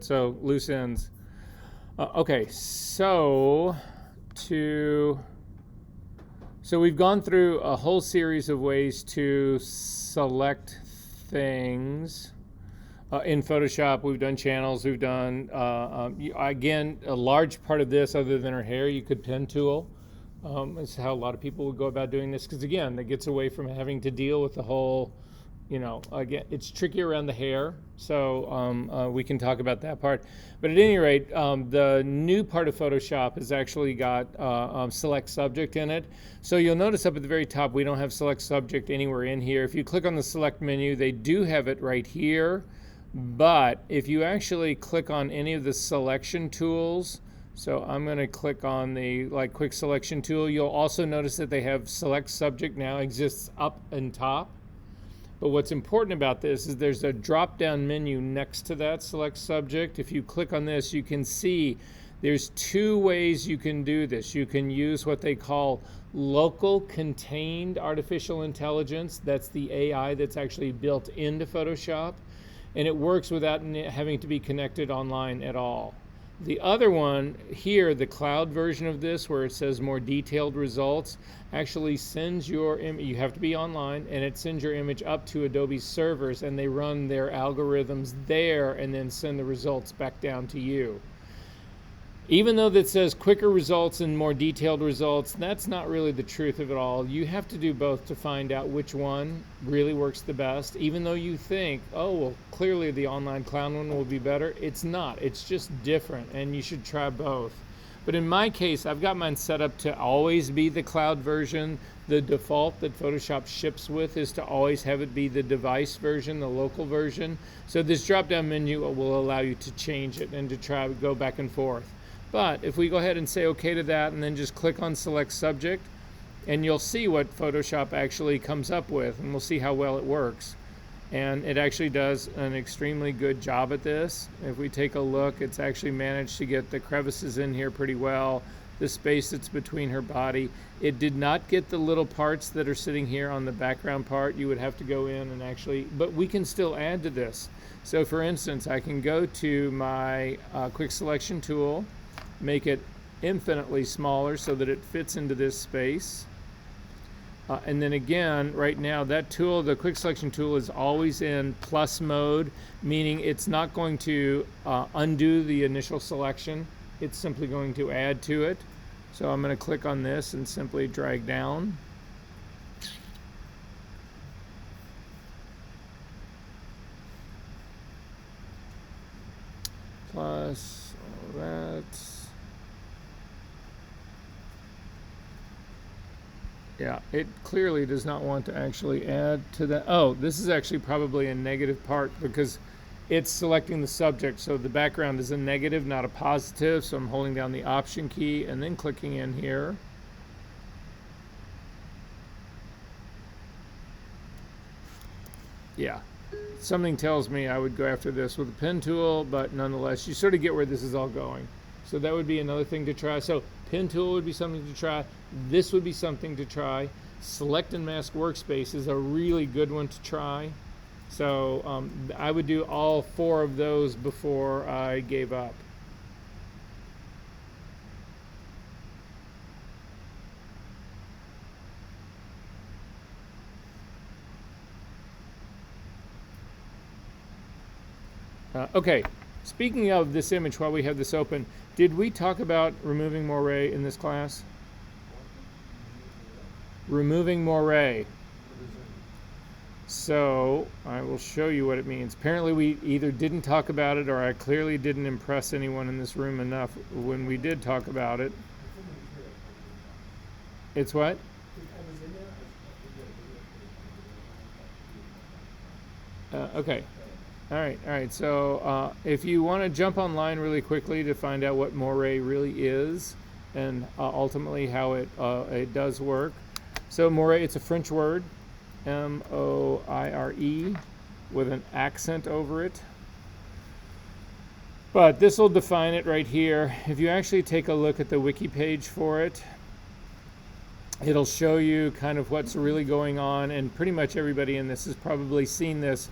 it. So loose ends. Okay, so we've gone through a whole series of ways to select things. In Photoshop, we've done channels, we've done, again, a large part of this, other than her hair, you could pen tool. It's how a lot of people would go about doing this, because again, that gets away from having to deal with the whole, again, it's tricky around the hair, so we can talk about that part. But at any rate, the new part of Photoshop has actually got select subject in it. So you'll notice up at the very top, we don't have select subject anywhere in here. If you click on the select menu, they do have it right here. But if you actually click on any of the selection tools, so I'm going to click on the quick selection tool, you'll also notice that they have select subject now exists up and top. But what's important about this is there's a drop down menu next to that select subject. If you click on this, you can see there's two ways you can do this. You can use what they call local contained artificial intelligence. That's the AI that's actually built into Photoshop. And it works without having to be connected online at all. The other one here, the cloud version of this, where it says more detailed results, actually sends your image, you have to be online, and it sends your image up to Adobe's servers, and they run their algorithms there and then send the results back down to you. Even though that says quicker results and more detailed results, that's not really the truth of it all. You have to do both to find out which one really works the best. Even though you think, oh, well, clearly the online cloud one will be better. It's not. It's just different, and you should try both. But in my case, I've got mine set up to always be the cloud version. The default that Photoshop ships with is to always have it be the device version, the local version. So this drop-down menu will allow you to change it and to try to go back and forth. But if we go ahead and say OK to that and then just click on select subject, and you'll see what Photoshop actually comes up with, and we'll see how well it works. And it actually does an extremely good job at this. If we take a look, it's actually managed to get the crevices in here pretty well, the space that's between her body. It did not get the little parts that are sitting here on the background part. You would have to go in and actually, but we can still add to this. So for instance, I can go to my quick selection tool, make it infinitely smaller so that it fits into this space. And then again, right now, that tool, the quick selection tool, is always in plus mode, meaning it's not going to undo the initial selection. It's simply going to add to it. So I'm going to click on this and simply drag down. Plus all that. Yeah, it clearly does not want to actually add to that. Oh, this is actually probably a negative part because it's selecting the subject. So the background is a negative, not a positive. So I'm holding down the Option key and then clicking in here. Yeah, something tells me I would go after this with a pen tool, but nonetheless, you sort of get where this is all going. So that would be another thing to try. So pen tool would be something to try. This would be something to try. Select and mask workspace is a really good one to try. So I would do all four of those before I gave up. Okay, speaking of this image, while we have this open, did we talk about removing moiré in this class? Removing moiré. So I will show you what it means. Apparently we either didn't talk about it or I clearly didn't impress anyone in this room enough when we did talk about it. It's what? Okay. All right. So if you want to jump online really quickly to find out what moiré really is and ultimately how it does work. So moiré, it's a French word, M-O-I-R-E, with an accent over it. But this will define it right here. If you actually take a look at the wiki page for it, it'll show you kind of what's really going on, and pretty much everybody in this has probably seen this.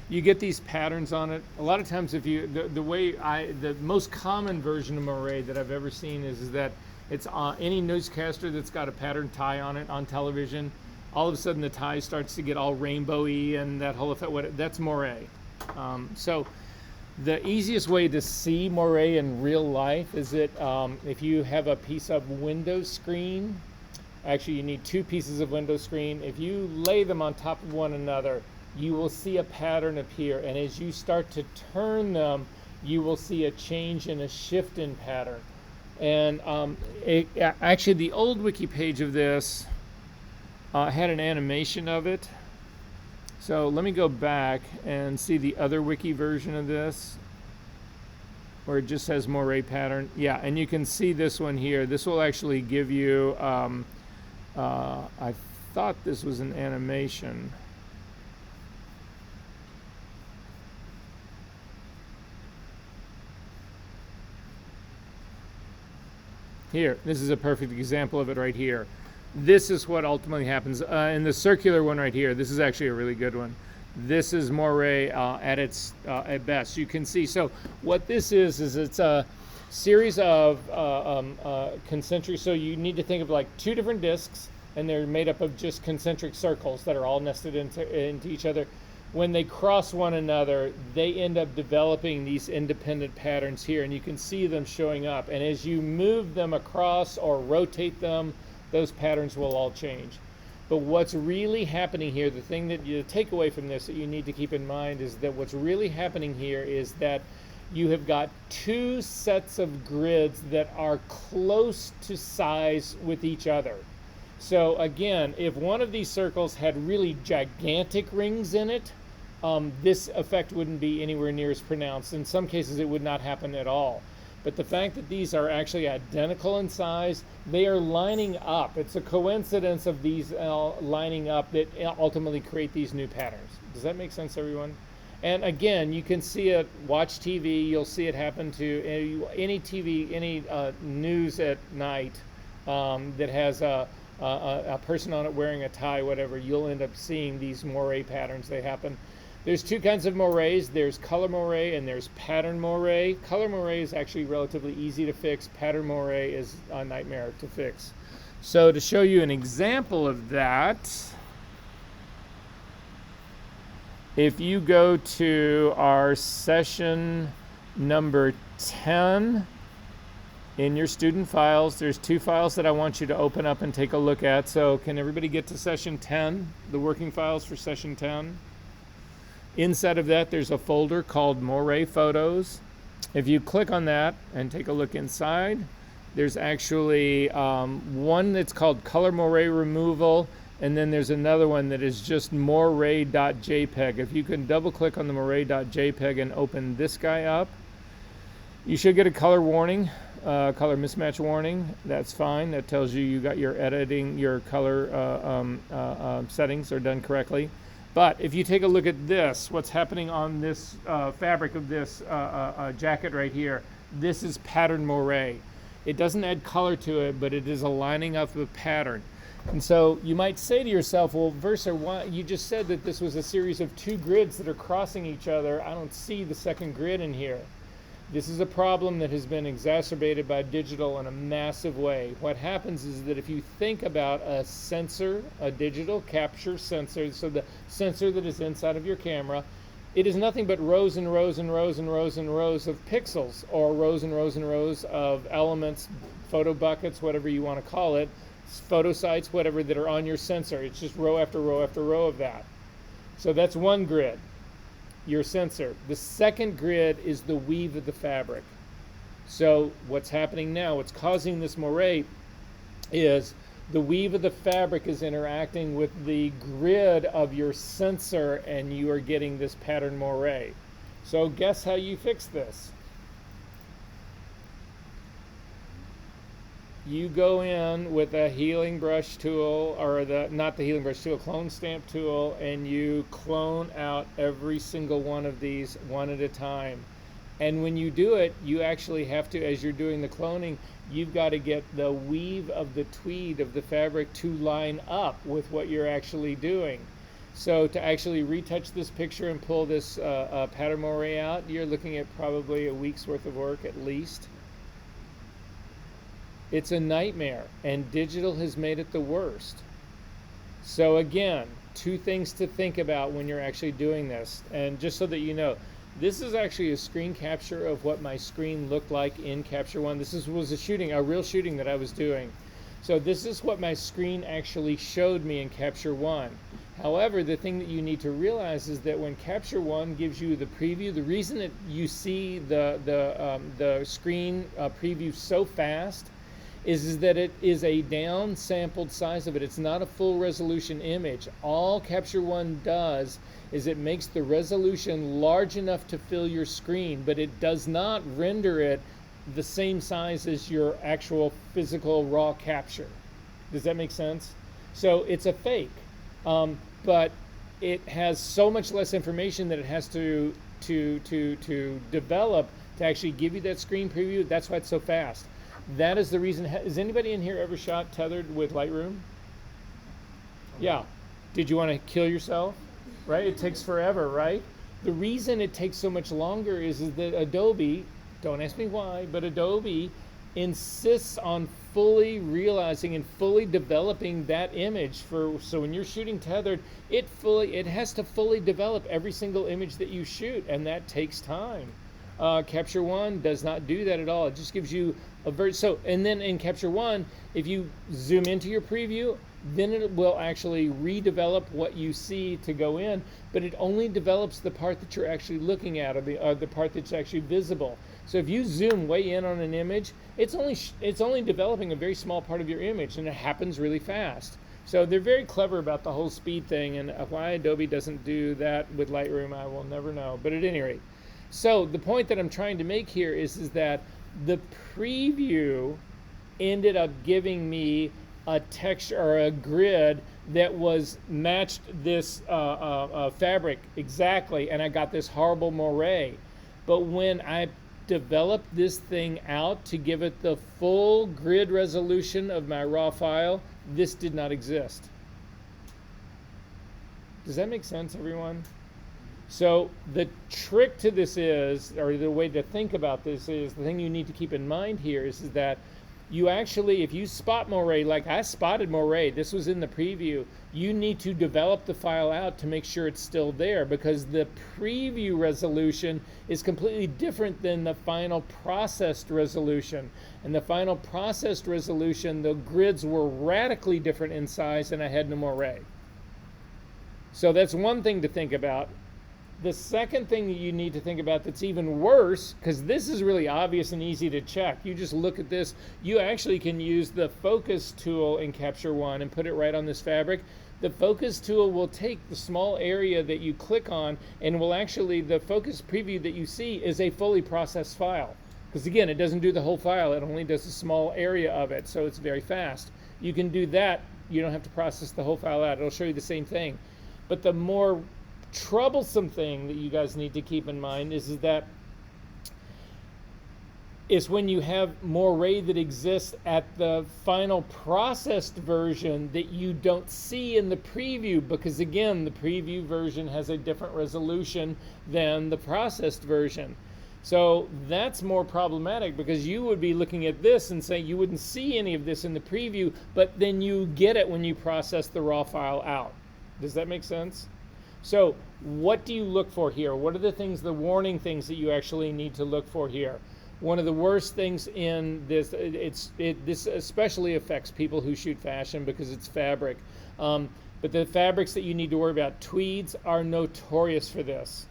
you get these patterns on it. A lot of times if you, the most common version of moire that I've ever seen is that it's any newscaster that's got a pattern tie on it on television, all of a sudden the tie starts to get all rainbowy and that whole effect, that's moire. So the easiest way to see moire in real life is that if you have a piece of window screen, actually you need two pieces of window screen. If you lay them on top of one another, you will see a pattern appear, and as you start to turn them, you will see a change and a shift in pattern. And actually the old wiki page of this had an animation of it. So let me go back and see the other wiki version of this where it just says moire pattern. Yeah, and you can see this one here. This will actually give you, I thought this was an animation. Here, this is a perfect example of it right here. This is what ultimately happens. In the circular one right here, this is actually a really good one. This is moire at its at best. You can see, so what this is it's a series of concentric, so you need to think of like two different discs, and they're made up of just concentric circles that are all nested into each other. When they cross one another, they end up developing these independent patterns here, and you can see them showing up. And as you move them across or rotate them, those patterns will all change. But what's really happening here, the thing that you take away from this that you need to keep in mind is that what's really happening here is that you have got two sets of grids that are close to size with each other. So again, if one of these circles had really gigantic rings in it, this effect wouldn't be anywhere near as pronounced. In some cases, it would not happen at all. But the fact that these are actually identical in size, they are lining up. It's a coincidence of these lining up that ultimately create these new patterns. Does that make sense, everyone? And again, you can see it, watch TV, you'll see it happen to any TV, any news at night that has a person on it wearing a tie, whatever, you'll end up seeing these moire patterns. They happen. There's two kinds of moires. There's color moire and there's pattern moire. Color moire is actually relatively easy to fix. Pattern moire is a nightmare to fix. So to show you an example of that, if you go to our session number 10 in your student files, there's two files that I want you to open up and take a look at. So can everybody get to session 10, the working files for session 10? Inside of that, there's a folder called Moire Photos. If you click on that and take a look inside, there's actually one that's called Color Moire Removal, and then there's another one that is just moire.jpg. If you can double click on the moire.jpg and open this guy up, you should get a color warning, color mismatch warning. That's fine. That tells you you got your editing, your color settings are done correctly. But if you take a look at this, what's happening on this fabric of this jacket right here, this is pattern moire. It doesn't add color to it, but it is aligning up a pattern. And so you might say to yourself, well, Versa, why, you just said that this was a series of two grids that are crossing each other. I don't see the second grid in here. This is a problem that has been exacerbated by digital in a massive way. What happens is that if you think about a sensor, a digital capture sensor, so the sensor that is inside of your camera, it is nothing but rows and rows and rows and rows and rows of pixels, or rows and rows and rows of elements, photo buckets, whatever you want to call it, photo sites, whatever, that are on your sensor. It's just row after row after row of that. So that's one grid, your sensor. The second grid is the weave of the fabric. So what's happening now, what's causing this moire is the weave of the fabric is interacting with the grid of your sensor, and you are getting this pattern moire. So guess how you fix this? You go in with a healing brush tool, or not the healing brush tool, clone stamp tool, and you clone out every single one of these one at a time. And when you do it, you actually have to, as you're doing the cloning, you've got to get the weave of the tweed of the fabric to line up with what you're actually doing. So to actually retouch this picture and pull this pattern moire out, you're looking at probably a week's worth of work at least. It's a nightmare, and digital has made it the worst. So again, two things to think about when you're actually doing this. And just so that you know, this is actually a screen capture of what my screen looked like in Capture One. This was a real shooting that I was doing. So this is what my screen actually showed me in Capture One. However, the thing that you need to realize is that when Capture One gives you the preview, the reason that you see the screen preview so fast is that it is a down sampled size of it. It's not a full resolution image. All Capture One does is it makes the resolution large enough to fill your screen, but it does not render it the same size as your actual physical raw capture. Does that make sense? So it's a fake, but it has so much less information that it has to develop to actually give you that screen preview. That's why it's so fast. That is the reason. Has anybody in here ever shot tethered with Lightroom? Yeah. Did you want to kill yourself? Right? It takes forever, right? The reason it takes so much longer is that Adobe, don't ask me why, but Adobe insists on fully realizing and fully developing that image so when you're shooting tethered, it has to fully develop every single image that you shoot, and that takes time. Capture One does not do that at all. It just gives you and then in Capture One, if you zoom into your preview, then it will actually redevelop what you see to go in, but it only develops the part that you're actually looking at, or the part that's actually visible. So if you zoom way in on an image, it's only developing a very small part of your image, and it happens really fast. So they're very clever about the whole speed thing, and why Adobe doesn't do that with Lightroom, I will never know. But at any rate, so the point that I'm trying to make here is that the preview ended up giving me a texture or a grid that was matched this fabric exactly, and I got this horrible moire. But when I developed this thing out to give it the full grid resolution of my raw file, this did not exist. Does that make sense, everyone? So the trick to this is, or the way to think about this is, the thing you need to keep in mind here is that you actually, if you spot moire, like I spotted moire, this was in the preview, you need to develop the file out to make sure it's still there, because the preview resolution is completely different than the final processed resolution. And the final processed resolution, the grids were radically different in size, and I had no moire. So that's one thing to think about. The second thing that you need to think about that's even worse, because this is really obvious and easy to check. You just look at this. You actually can use the focus tool in Capture One and put it right on this fabric. The focus tool will take the small area that you click on and will actually, the focus preview that you see is a fully processed file. Because again, it doesn't do the whole file. It only does a small area of it, so it's very fast. You can do that. You don't have to process the whole file out. It'll show you the same thing. But the more troublesome thing that you guys need to keep in mind is that when you have moire that exists at the final processed version that you don't see in the preview, because again, the preview version has a different resolution than the processed version. So that's more problematic, because you would be looking at this and saying you wouldn't see any of this in the preview, but then you get it when you process the raw file out. Does that make sense? So what do you look for here? What are the things, the warning things that you actually need to look for here? One of the worst things in this, this especially affects people who shoot fashion because it's fabric. But the fabrics that you need to worry about, tweeds are notorious for this.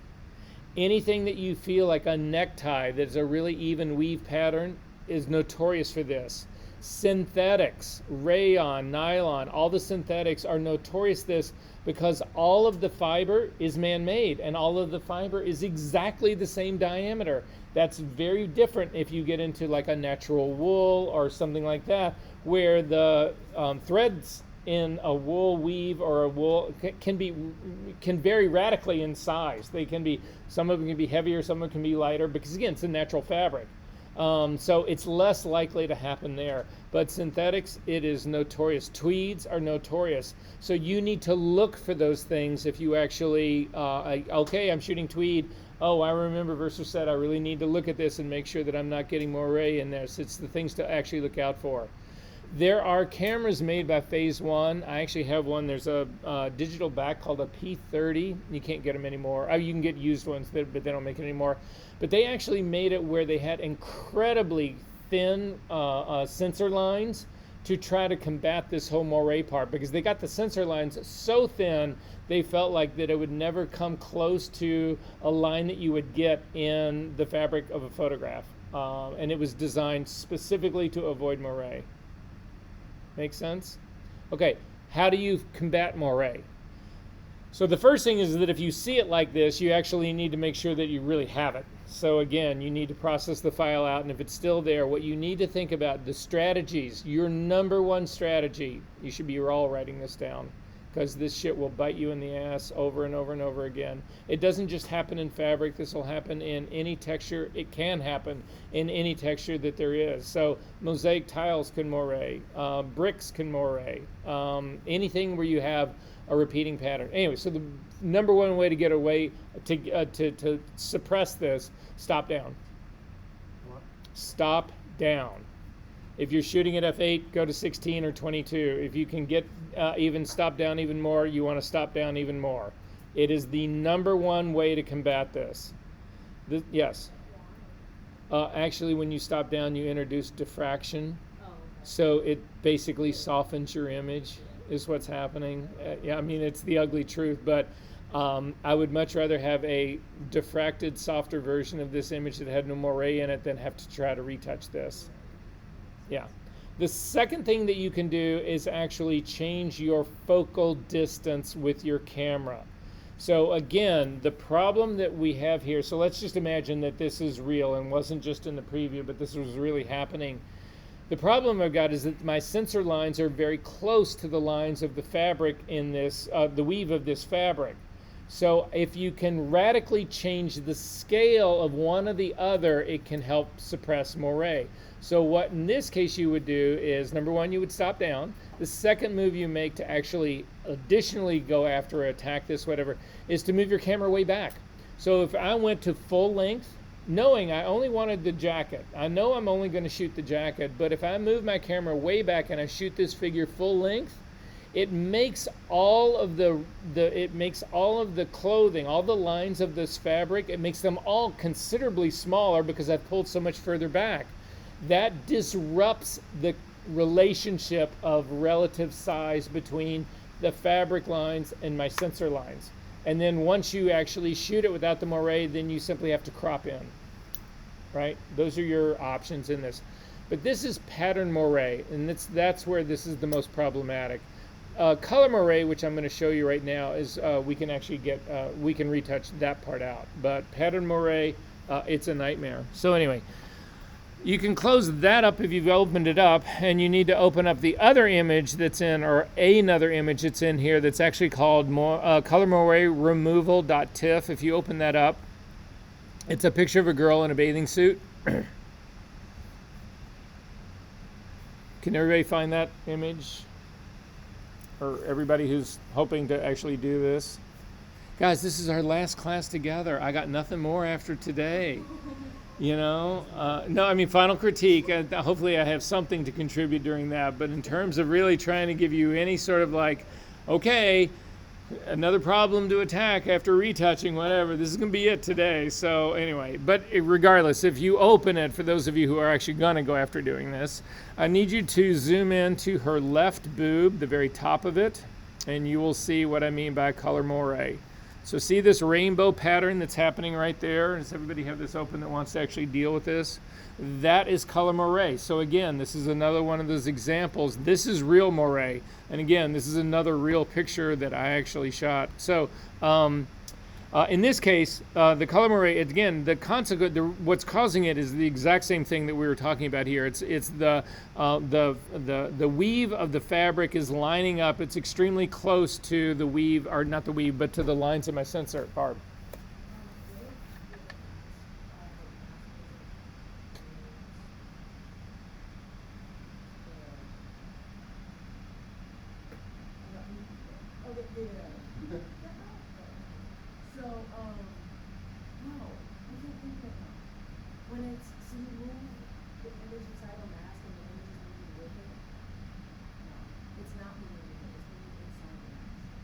Anything that you feel like a necktie that's a really even weave pattern is notorious for this. Synthetics, rayon, nylon, all the synthetics are notorious this, because all of the fiber is man-made and all of the fiber is exactly the same diameter. That's very different if you get into like a natural wool or something like that, where the threads in a wool weave or a wool can vary radically in size. They can be, some of them can be heavier, some of them can be lighter, because again, it's a natural fabric. So it's less likely to happen there. But synthetics, it is notorious. Tweeds are notorious. So you need to look for those things if you actually, okay, I'm shooting tweed. Oh, I remember Versa said I really need to look at this and make sure that I'm not getting moiré in there. So it's the things to actually look out for. There are cameras made by Phase One. I actually have one. There's a digital back called a P30. You can't get them anymore. You can get used ones, but they don't make it anymore. But they actually made it where they had incredibly thin sensor lines to try to combat this whole moiré part, because they got the sensor lines so thin they felt like that it would never come close to a line that you would get in the fabric of a photograph. And it was designed specifically to avoid moiré. Make sense? Okay, how do you combat moiré? So the first thing is that if you see it like this, you actually need to make sure that you really have it. So again, you need to process the file out, and if it's still there, what you need to think about, the strategies, your number one strategy, you should be all writing this down, because this shit will bite you in the ass over and over and over again. It doesn't just happen in fabric. This will happen in any texture. It can happen in any texture that there is. So mosaic tiles can moiré, bricks can moiré, anything where you have a repeating pattern. Anyway, so the number one way to get away to suppress this, stop down. What? Stop down. If you're shooting at f8, go to 16 or 22. If you can get even stop down even more, you want to stop down even more. It is the number one way to combat this. Yes. Actually, when you stop down, you introduce diffraction. Oh. So it basically softens your image, is what's happening. Yeah, I mean, it's the ugly truth, but I would much rather have a diffracted, softer version of this image that had no moiré in it than have to try to retouch this. Yeah. The second thing that you can do is actually change your focal distance with your camera. So again, the problem that we have here, so let's just imagine that this is real and wasn't just in the preview, but this was really happening. The problem I've got is that my sensor lines are very close to the lines of the fabric in this, the weave of this fabric. So if you can radically change the scale of one or the other, it can help suppress moiré. So what in this case you would do is, number one, you would stop down. The second move you make to actually additionally go after or attack this, whatever, is to move your camera way back. So if I went to full length, knowing I only wanted the jacket, I know I'm only going to shoot the jacket, but if I move my camera way back and I shoot this figure full length, it makes all of the clothing, all the lines of this fabric, it makes them all considerably smaller because I've pulled so much further back. That disrupts the relationship of relative size between the fabric lines and my sensor lines. And then once you actually shoot it without the moiré, then you simply have to crop in, right? Those are your options in this. But this is pattern moiré, and that's where this is the most problematic. Color moiré, which I'm going to show you right now, is we can actually get, we can retouch that part out. But pattern moiré, it's a nightmare. So anyway, you can close that up if you've opened it up, and you need to open up the other image that's in, or another image that's in here that's actually called color moiré removal.tiff. If you open that up, it's a picture of a girl in a bathing suit. Can everybody find that image? Or everybody who's hoping to actually do this? Guys, this is our last class together. I got nothing more after today. You know, no, I mean, final critique, hopefully I have something to contribute during that, but in terms of really trying to give you any sort of like, okay, another problem to attack after retouching, whatever, this is going to be it today. So anyway, but regardless, if you open it, for those of you who are actually going to go after doing this, I need you to zoom in to her left boob, the very top of it, and you will see what I mean by color moiré. So see this rainbow pattern that's happening right there? Does everybody have this open that wants to actually deal with this? That is color moiré. So again, this is another one of those examples. This is real moiré. And again, this is another real picture that I actually shot. So in this case, the color moiré, again, the consequence, what's causing it is the exact same thing that we were talking about here. It's the weave of the fabric is lining up. It's extremely close to the weave, or not the weave, but to the lines of my sensor. Barb.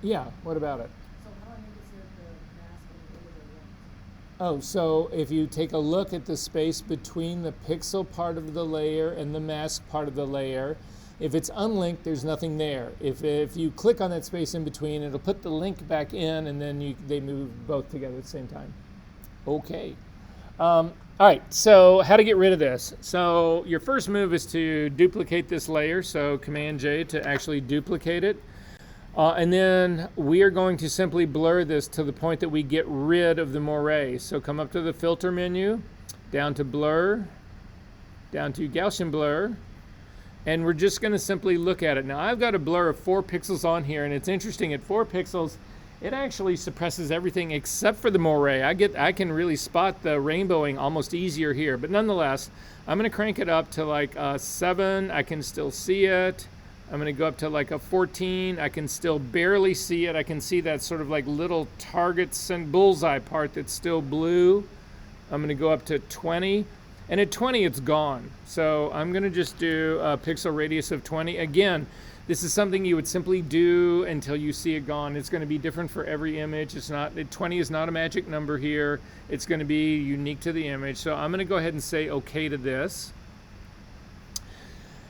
Yeah, what about it? So how do I make it so that the mask can go where it wants? Oh, so if you take a look at the space between the pixel part of the layer and the mask part of the layer, if it's unlinked, there's nothing there. If you click on that space in between, it'll put the link back in, and then they move both together at the same time. Okay. All right, so how to get rid of this. So your first move is to duplicate this layer, so Command-J to actually duplicate it. And then we are going to simply blur this to the point that we get rid of the moire. So come up to the filter menu, down to blur, down to Gaussian blur, and we're just going to simply look at it. Now I've got a blur of 4 pixels on here, and it's interesting, at 4 pixels, it actually suppresses everything except for the moire. I can really spot the rainbowing almost easier here, but nonetheless, I'm going to crank it up to like 7. I can still see it. I'm going to go up to like a 14. I can still barely see it. I can see that sort of like little targets and bullseye part that's still blue. I'm going to go up to 20. And at 20, it's gone. So I'm going to just do a pixel radius of 20. Again, this is something you would simply do until you see it gone. It's going to be different for every image. 20 is not a magic number here. It's going to be unique to the image. So I'm going to go ahead and say OK to this.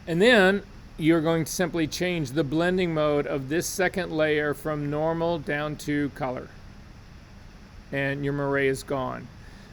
And then you're going to simply change the blending mode of this second layer from normal down to color. And your moire is gone.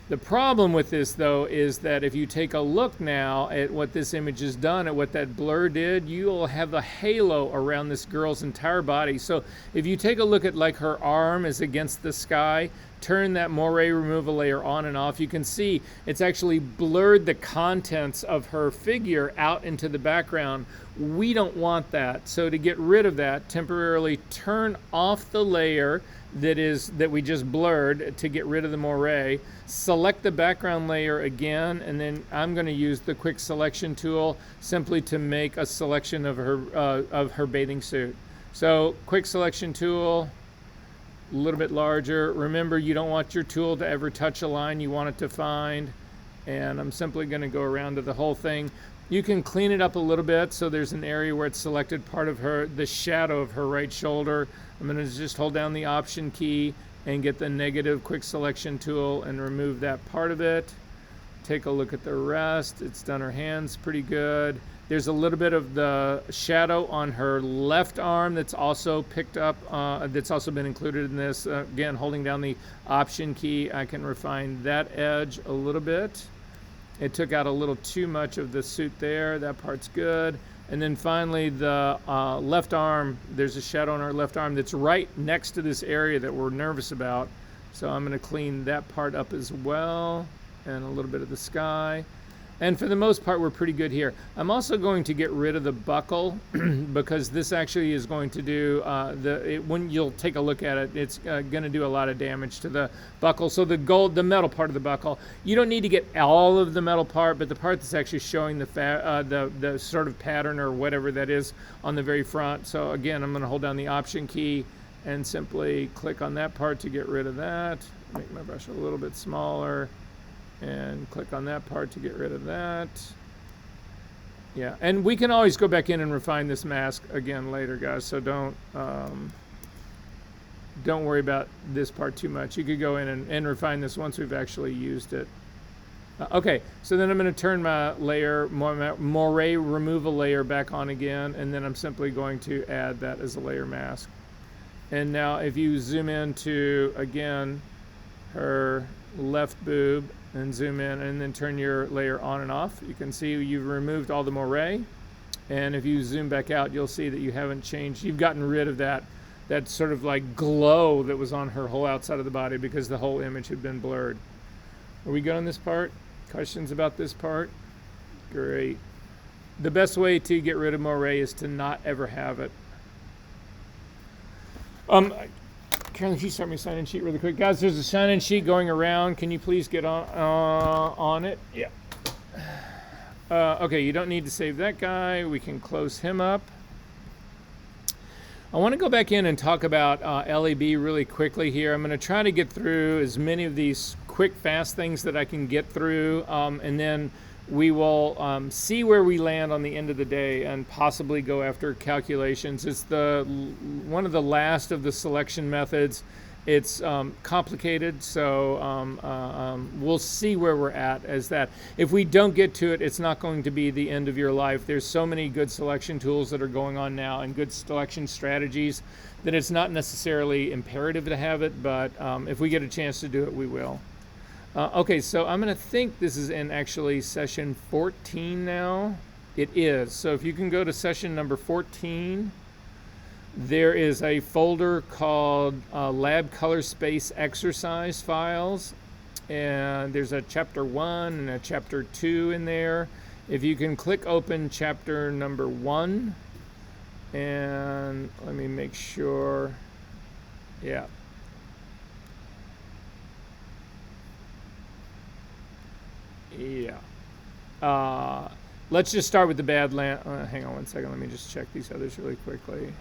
The problem with this, though, is that if you take a look now at what this image has done, at what that blur did, you'll have a halo around this girl's entire body. So if you take a look at like her arm is against the sky, turn that moire removal layer on and off, you can see it's actually blurred the contents of her figure out into the background. We don't want that. So to get rid of that, temporarily turn off the layer that we just blurred to get rid of the moire. Select the background layer again, and then I'm going to use the quick selection tool simply to make a selection of her bathing suit. So quick selection tool, a little bit larger. Remember, you don't want your tool to ever touch a line. You want it to find. And I'm simply going to go around to the whole thing. You can clean it up a little bit, so there's an area where it's selected part of the shadow of her right shoulder. I'm going to just hold down the Option key and get the negative quick selection tool and remove that part of it. Take a look at the rest. It's done her hands pretty good. There's a little bit of the shadow on her left arm that's also picked up, that's also been included in this. Again, holding down the Option key, I can refine that edge a little bit. It took out a little too much of the suit there. That part's good. And then finally, the left arm, there's a shadow on our left arm that's right next to this area that we're nervous about. So I'm going to clean that part up as well, and a little bit of the sky. And for the most part, we're pretty good here. I'm also going to get rid of the buckle because this actually is going to do, when you'll take a look at it, it's going to do a lot of damage to the buckle. So the metal part of the buckle, you don't need to get all of the metal part, but the part that's actually showing the sort of pattern or whatever that is on the very front. So again, I'm going to hold down the Option key and simply click on that part to get rid of that. Make my brush a little bit smaller. And click on that part to get rid of that. Yeah, and we can always go back in and refine this mask again later, guys. So don't worry about this part too much. You could go in and refine this once we've actually used it. Okay, so then I'm going to turn my layer, moire removal layer back on again, and then I'm simply going to add that as a layer mask. And now if you zoom into, again, her left boob, and zoom in and then turn your layer on and off, you can see you've removed all the moire. And if you zoom back out, you'll see that you haven't changed. You've gotten rid of that sort of like glow that was on her whole outside of the body because the whole image had been blurred. Are we good on this part? Questions about this part? Great. The best way to get rid of moire is to not ever have it. Carolyn, can you start me sign-in sheet really quick? Guys, there's a sign-in sheet going around. Can you please get on it? Yeah. Okay, you don't need to save that guy. We can close him up. I want to go back in and talk about LAB really quickly here. I'm going to try to get through as many of these quick, fast things that I can get through. And then we will see where we land on the end of the day and possibly go after calculations. It's one of the last of the selection methods. It's complicated, so we'll see where we're at as that. If we don't get to it, it's not going to be the end of your life. There's so many good selection tools that are going on now and good selection strategies that it's not necessarily imperative to have it, but if we get a chance to do it, we will. Okay, so I'm going to think this is in actually session 14 now. It is. So if you can go to session number 14, there is a folder called Lab Color Space Exercise Files. And there's a chapter 1 and a chapter 2 in there. If you can click open chapter number 1, and let me make sure. Yeah. Yeah. Let's just start with the bad lamp. Hang on one second. Let me just check these others really quickly.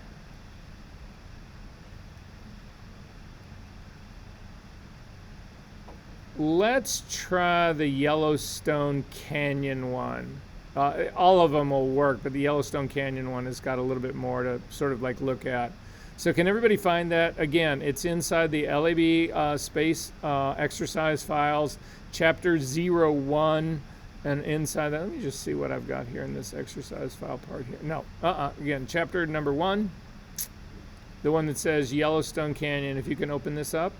Let's try the Yellowstone Canyon one. All of them will work, but the Yellowstone Canyon one has got a little bit more to sort of like look at. So can everybody find that? Again, it's inside the LAB space exercise files, chapter 01, and inside that, let me just see what I've got here in this exercise file part here. No, again, chapter number 1, the one that says Yellowstone Canyon, if you can open this up.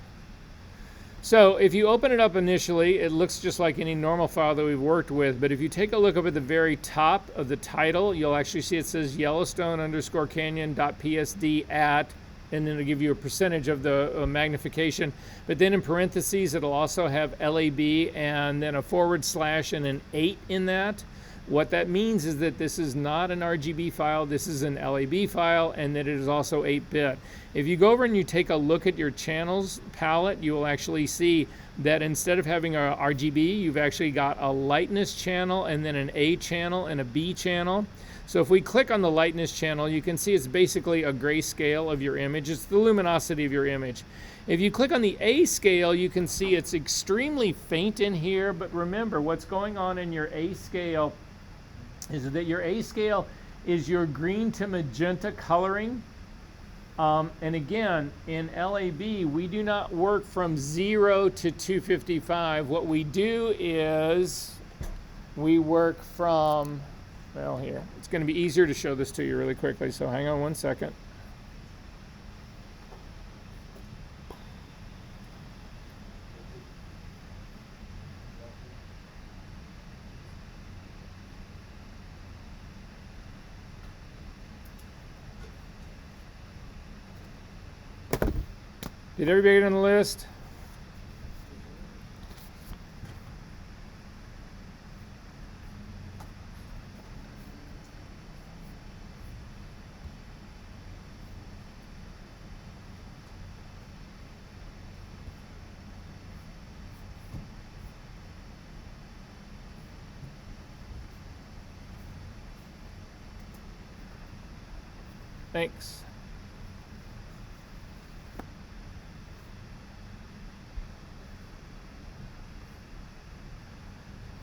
So if you open it up initially, it looks just like any normal file that we've worked with, but if you take a look up at the very top of the title, you'll actually see it says Yellowstone_canyon.psd at, and then it'll give you a percentage of the magnification. But then in parentheses, it'll also have LAB and then a / and an 8 in that. What that means is that this is not an RGB file, this is an LAB file, and that it is also 8-bit. If you go over and you take a look at your channels palette, you will actually see that instead of having a RGB, you've actually got a lightness channel and then an A channel and a B channel. So if we click on the lightness channel, you can see it's basically a grayscale of your image. It's the luminosity of your image. If you click on the A scale, you can see it's extremely faint in here, but remember what's going on in your A scale is that your A scale is your green to magenta coloring. And again, in LAB, we do not work from 0 to 255. What we do is we work from, well, here. It's going to be easier to show this to you really quickly, so hang on one second. Did everybody get on the list? Thanks.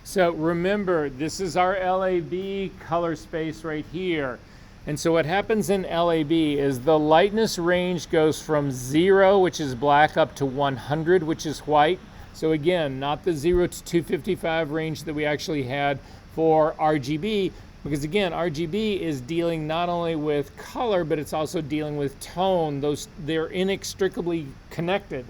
So remember, this is our LAB color space right here. And so what happens in LAB is the lightness range goes from 0, which is black, up to 100, which is white. So again, not the 0 to 255 range that we actually had for RGB, because again, RGB is dealing not only with color, but it's also dealing with tone. They're inextricably connected.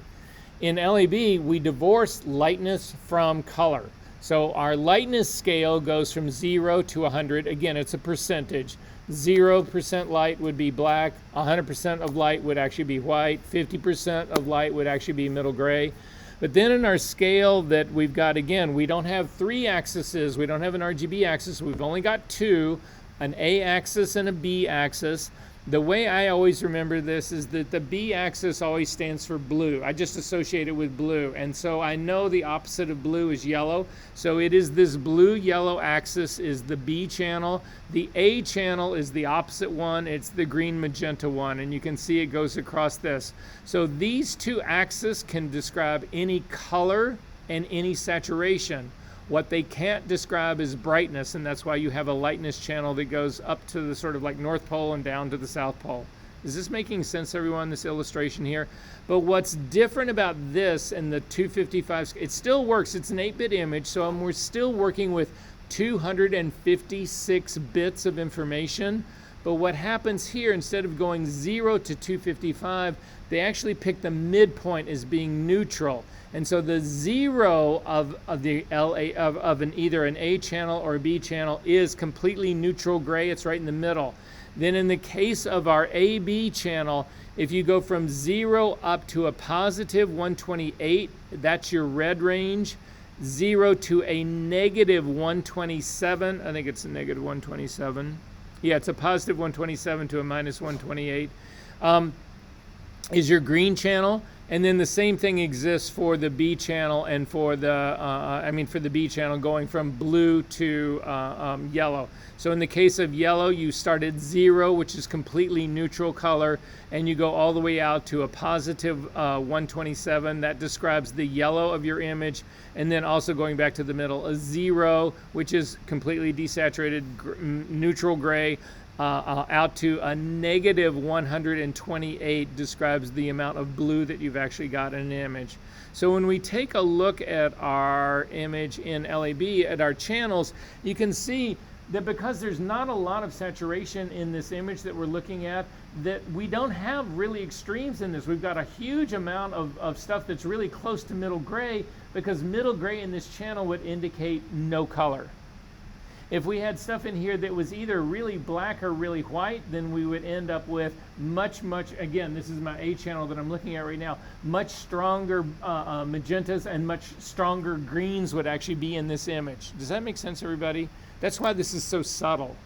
In LAB, we divorce lightness from color. So our lightness scale goes from 0 to 100. Again, it's a percentage. 0% light would be black, 100% of light would actually be white, 50% of light would actually be middle gray. But then in our scale that we've got, again, we don't have 3 axes, we don't have an RGB axis, we've only got 2, an A axis and a B axis. The way I always remember this is that the B axis always stands for blue. I just associate it with blue. And so I know the opposite of blue is yellow. So it is this blue-yellow axis is the B channel. The A channel is the opposite one. It's the green-magenta one. And you can see it goes across this. So these 2 axes can describe any color and any saturation. What they can't describe is brightness, and that's why you have a lightness channel that goes up to the sort of like North Pole and down to the South Pole. Is this making sense, everyone, this illustration here? But what's different about this and the 255, it still works. It's an 8-bit image, so we're still working with 256 bits of information. But what happens here, instead of going 0 to 255, they actually pick the midpoint as being neutral. And so the 0 of the LA of either an A channel or a B channel is completely neutral gray. It's right in the middle. Then in the case of our AB channel, if you go from 0 up to a positive 128, that's your red range. 0 to a negative 127, I think it's a negative 127. Yeah, it's a positive 127 to a minus 128, is your green channel. And then the same thing exists for the B channel and for the, for the B channel going from blue to yellow. So in the case of yellow, you start at 0, which is completely neutral color, and you go all the way out to a positive 127. That describes the yellow of your image. And then also going back to the middle, a 0, which is completely desaturated neutral gray, out to a negative 128 describes the amount of blue that you've actually got in an image. So when we take a look at our image in LAB, at our channels, you can see that because there's not a lot of saturation in this image that we're looking at, that we don't have really extremes in this. We've got a huge amount of stuff that's really close to middle gray, because middle gray in this channel would indicate no color. If we had stuff in here that was either really black or really white, then we would end up with much, again, this is my A channel that I'm looking at right now, much stronger magentas and much stronger greens would actually be in this image. Does that make sense, everybody? That's why this is so subtle,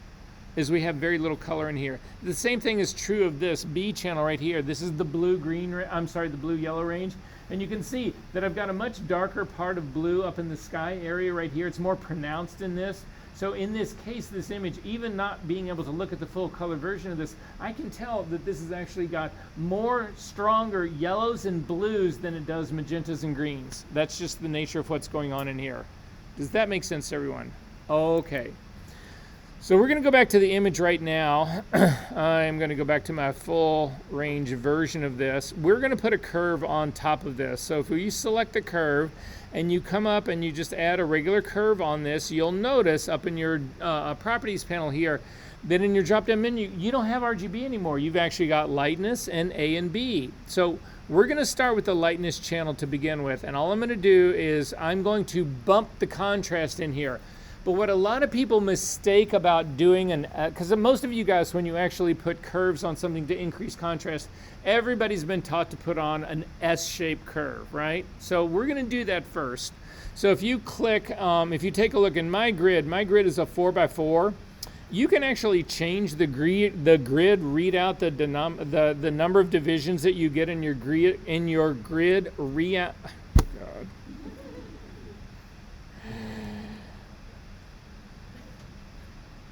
is we have very little color in here. The same thing is true of this B channel right here. This is the the blue-yellow range. And you can see that I've got a much darker part of blue up in the sky area right here. It's more pronounced in this. So in this case, this image, even not being able to look at the full color version of this, I can tell that this has actually got more stronger yellows and blues than it does magentas and greens. That's just the nature of what's going on in here. Does that make sense to everyone? Okay. So we're going to go back to the image right now. I'm going to go back to my full range version of this. We're going to put a curve on top of this. So if we select the curve and you come up and you just add a regular curve on this, you'll notice up in your properties panel here that in your drop-down menu, you don't have RGB anymore. You've actually got lightness and A and B. So we're going to start with the lightness channel to begin with. And all I'm going to do is I'm going to bump the contrast in here. But what a lot of people mistake about doing, because most of you guys, when you actually put curves on something to increase contrast, everybody's been taught to put on an S-shaped curve, right? So we're going to do that first. So if you click, if you take a look in my grid is a 4x4. You can actually change the grid, read out the number of divisions that you get in your grid. God.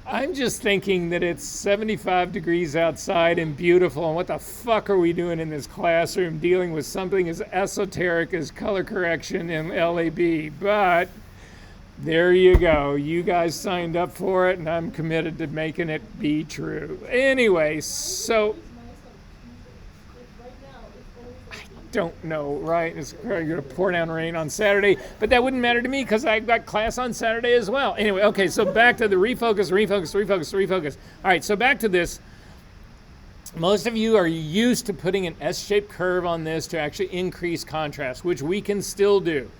I'm just thinking that it's 75 degrees outside and beautiful, and what the fuck are we doing in this classroom dealing with something as esoteric as color correction in LAB? But there you go. You guys signed up for it, and I'm committed to making it be true. Anyway, so don't know, right? It's going to pour down rain on Saturday, but that wouldn't matter to me because I got class on Saturday as well. Anyway, okay, so back to the refocus. All right, so back to this. Most of you are used to putting an S-shaped curve on this to actually increase contrast, which we can still do.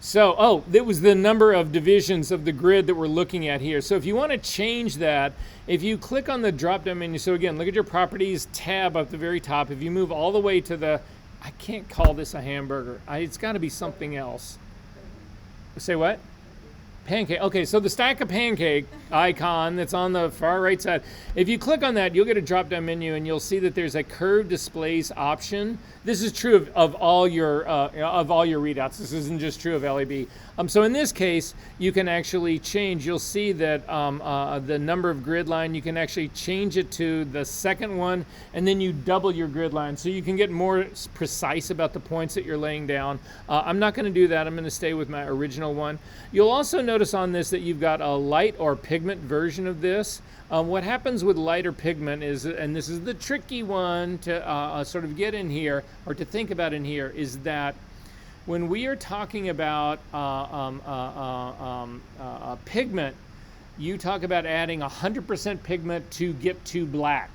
So, that was the number of divisions of the grid that we're looking at here. So if you want to change that, if you click on the drop-down menu, so again, look at your properties tab up at the very top. If you move all the way to the, I can't call this a hamburger. It's got to be something else. Say what? Pancake. Okay, so the stack of pancake icon that's on the far right side, if you click on that, you'll get a drop-down menu and you'll see that there's a curved displays option. This is true of all your readouts. This isn't just true of LAB. So in this case, you can actually change. You'll see that the number of grid line, you can actually change it to the second one, and then you double your grid line. So you can get more precise about the points that you're laying down. I'm not going to do that. I'm going to stay with my original one. You'll also notice notice on this that you've got a light or pigment version of this. What happens with lighter pigment is, and this is the tricky one to sort of get in here or to think about in here, is that when we are talking about pigment, you talk about adding 100% pigment to get to black.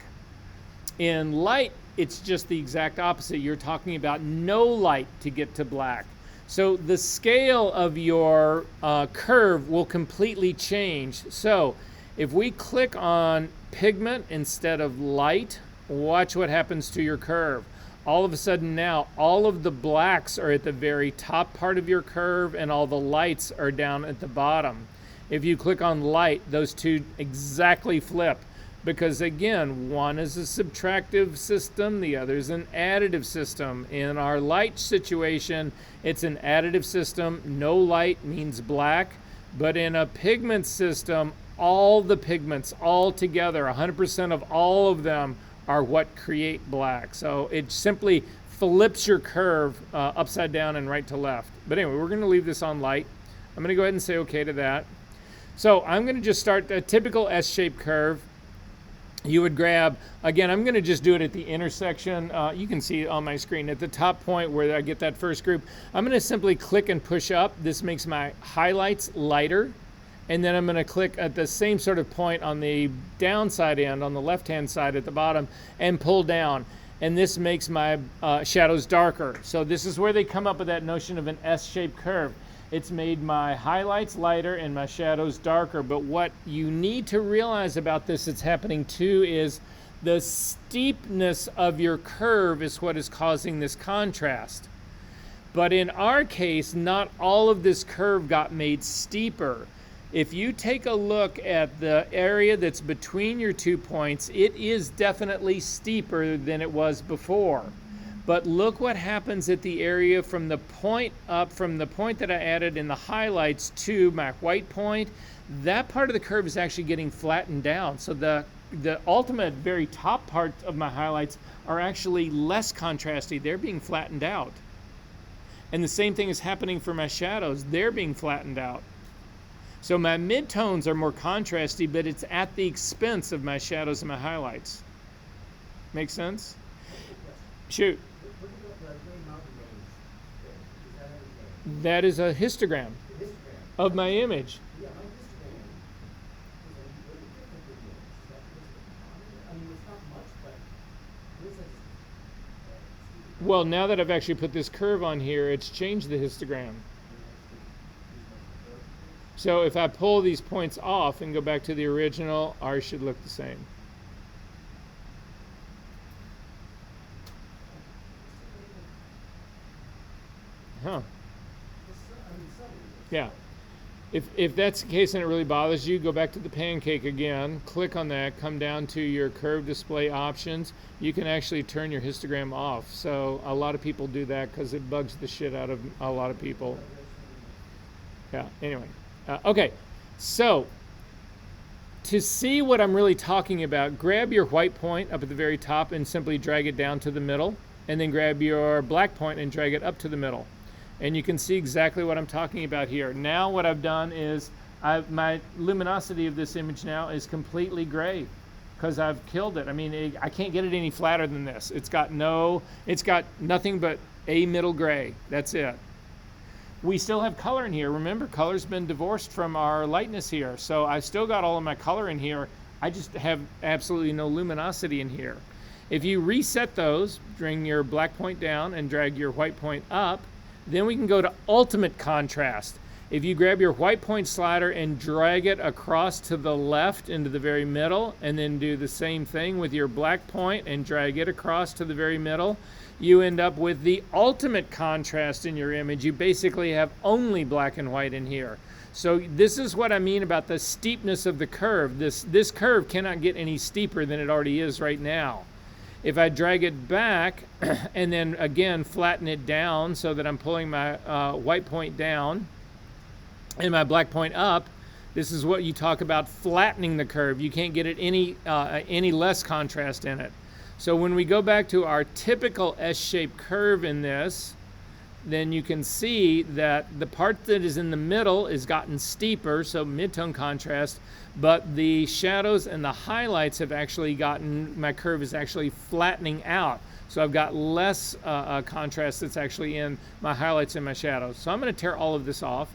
In light, it's just the exact opposite. You're talking about no light to get to black. So the scale of your curve will completely change. So if we click on pigment instead of light, watch what happens to your curve. All of a sudden now, all of the blacks are at the very top part of your curve and all the lights are down at the bottom. If you click on light, those two exactly flip. Because again, one is a subtractive system, the other is an additive system. In our light situation, it's an additive system. No light means black. But in a pigment system, all the pigments all together, 100% of all of them are what create black. So it simply flips your curve upside down and right to left. But anyway, we're going to leave this on light. I'm going to go ahead and say okay to that. So I'm going to just start a typical S-shaped curve. You would grab, again, I'm going to just do it at the intersection. You can see it on my screen at the top point where I get that first group. I'm going to simply click and push up. This makes my highlights lighter. And then I'm going to click at the same sort of point on the downside end, on the left-hand side at the bottom, and pull down. And this makes my shadows darker. So this is where they come up with that notion of an S-shaped curve. It's made my highlights lighter and my shadows darker. But what you need to realize about this that's happening too is the steepness of your curve is what is causing this contrast. But in our case, not all of this curve got made steeper. If you take a look at the area that's between your 2 points, it is definitely steeper than it was before. But look what happens at the area from the point up, from the point that I added in the highlights to my white point. That part of the curve is actually getting flattened down. So the ultimate very top part of my highlights are actually less contrasty. They're being flattened out. And the same thing is happening for my shadows. They're being flattened out. So my midtones are more contrasty, but it's at the expense of my shadows and my highlights. Make sense? Shoot. That is a histogram of my image. Well, now that I've actually put this curve on here, it's changed the histogram. So if I pull these points off and go back to the original, ours should look the same. Huh. Yeah. If that's the case and it really bothers you, go back to the pancake again, click on that, come down to your curve display options. You can actually turn your histogram off. So a lot of people do that because it bugs the shit out of a lot of people. Yeah, anyway. Okay, so to see what I'm really talking about, grab your white point up at the very top and simply drag it down to the middle, and then grab your black point and drag it up to the middle. And you can see exactly what I'm talking about here. Now what I've done is, my luminosity of this image now is completely gray because I've killed it. I mean, I can't get it any flatter than this. It's got nothing but a middle gray. That's it. We still have color in here. Remember, color's been divorced from our lightness here. So I've still got all of my color in here. I just have absolutely no luminosity in here. If you reset those, bring your black point down and drag your white point up, then we can go to ultimate contrast. If you grab your white point slider and drag it across to the left into the very middle, and then do the same thing with your black point and drag it across to the very middle, you end up with the ultimate contrast in your image. You basically have only black and white in here. So this is what I mean about the steepness of the curve. This curve cannot get any steeper than it already is right now. If I drag it back and then again flatten it down so that I'm pulling my white point down and my black point up, this is what you talk about flattening the curve. You can't get it any less contrast in it. So when we go back to our typical S-shaped curve in this, then you can see that the part that is in the middle is gotten steeper, so mid-tone contrast, but the shadows and the highlights have actually gotten, my curve is actually flattening out. So I've got less contrast that's actually in my highlights and my shadows. So I'm going to tear all of this off.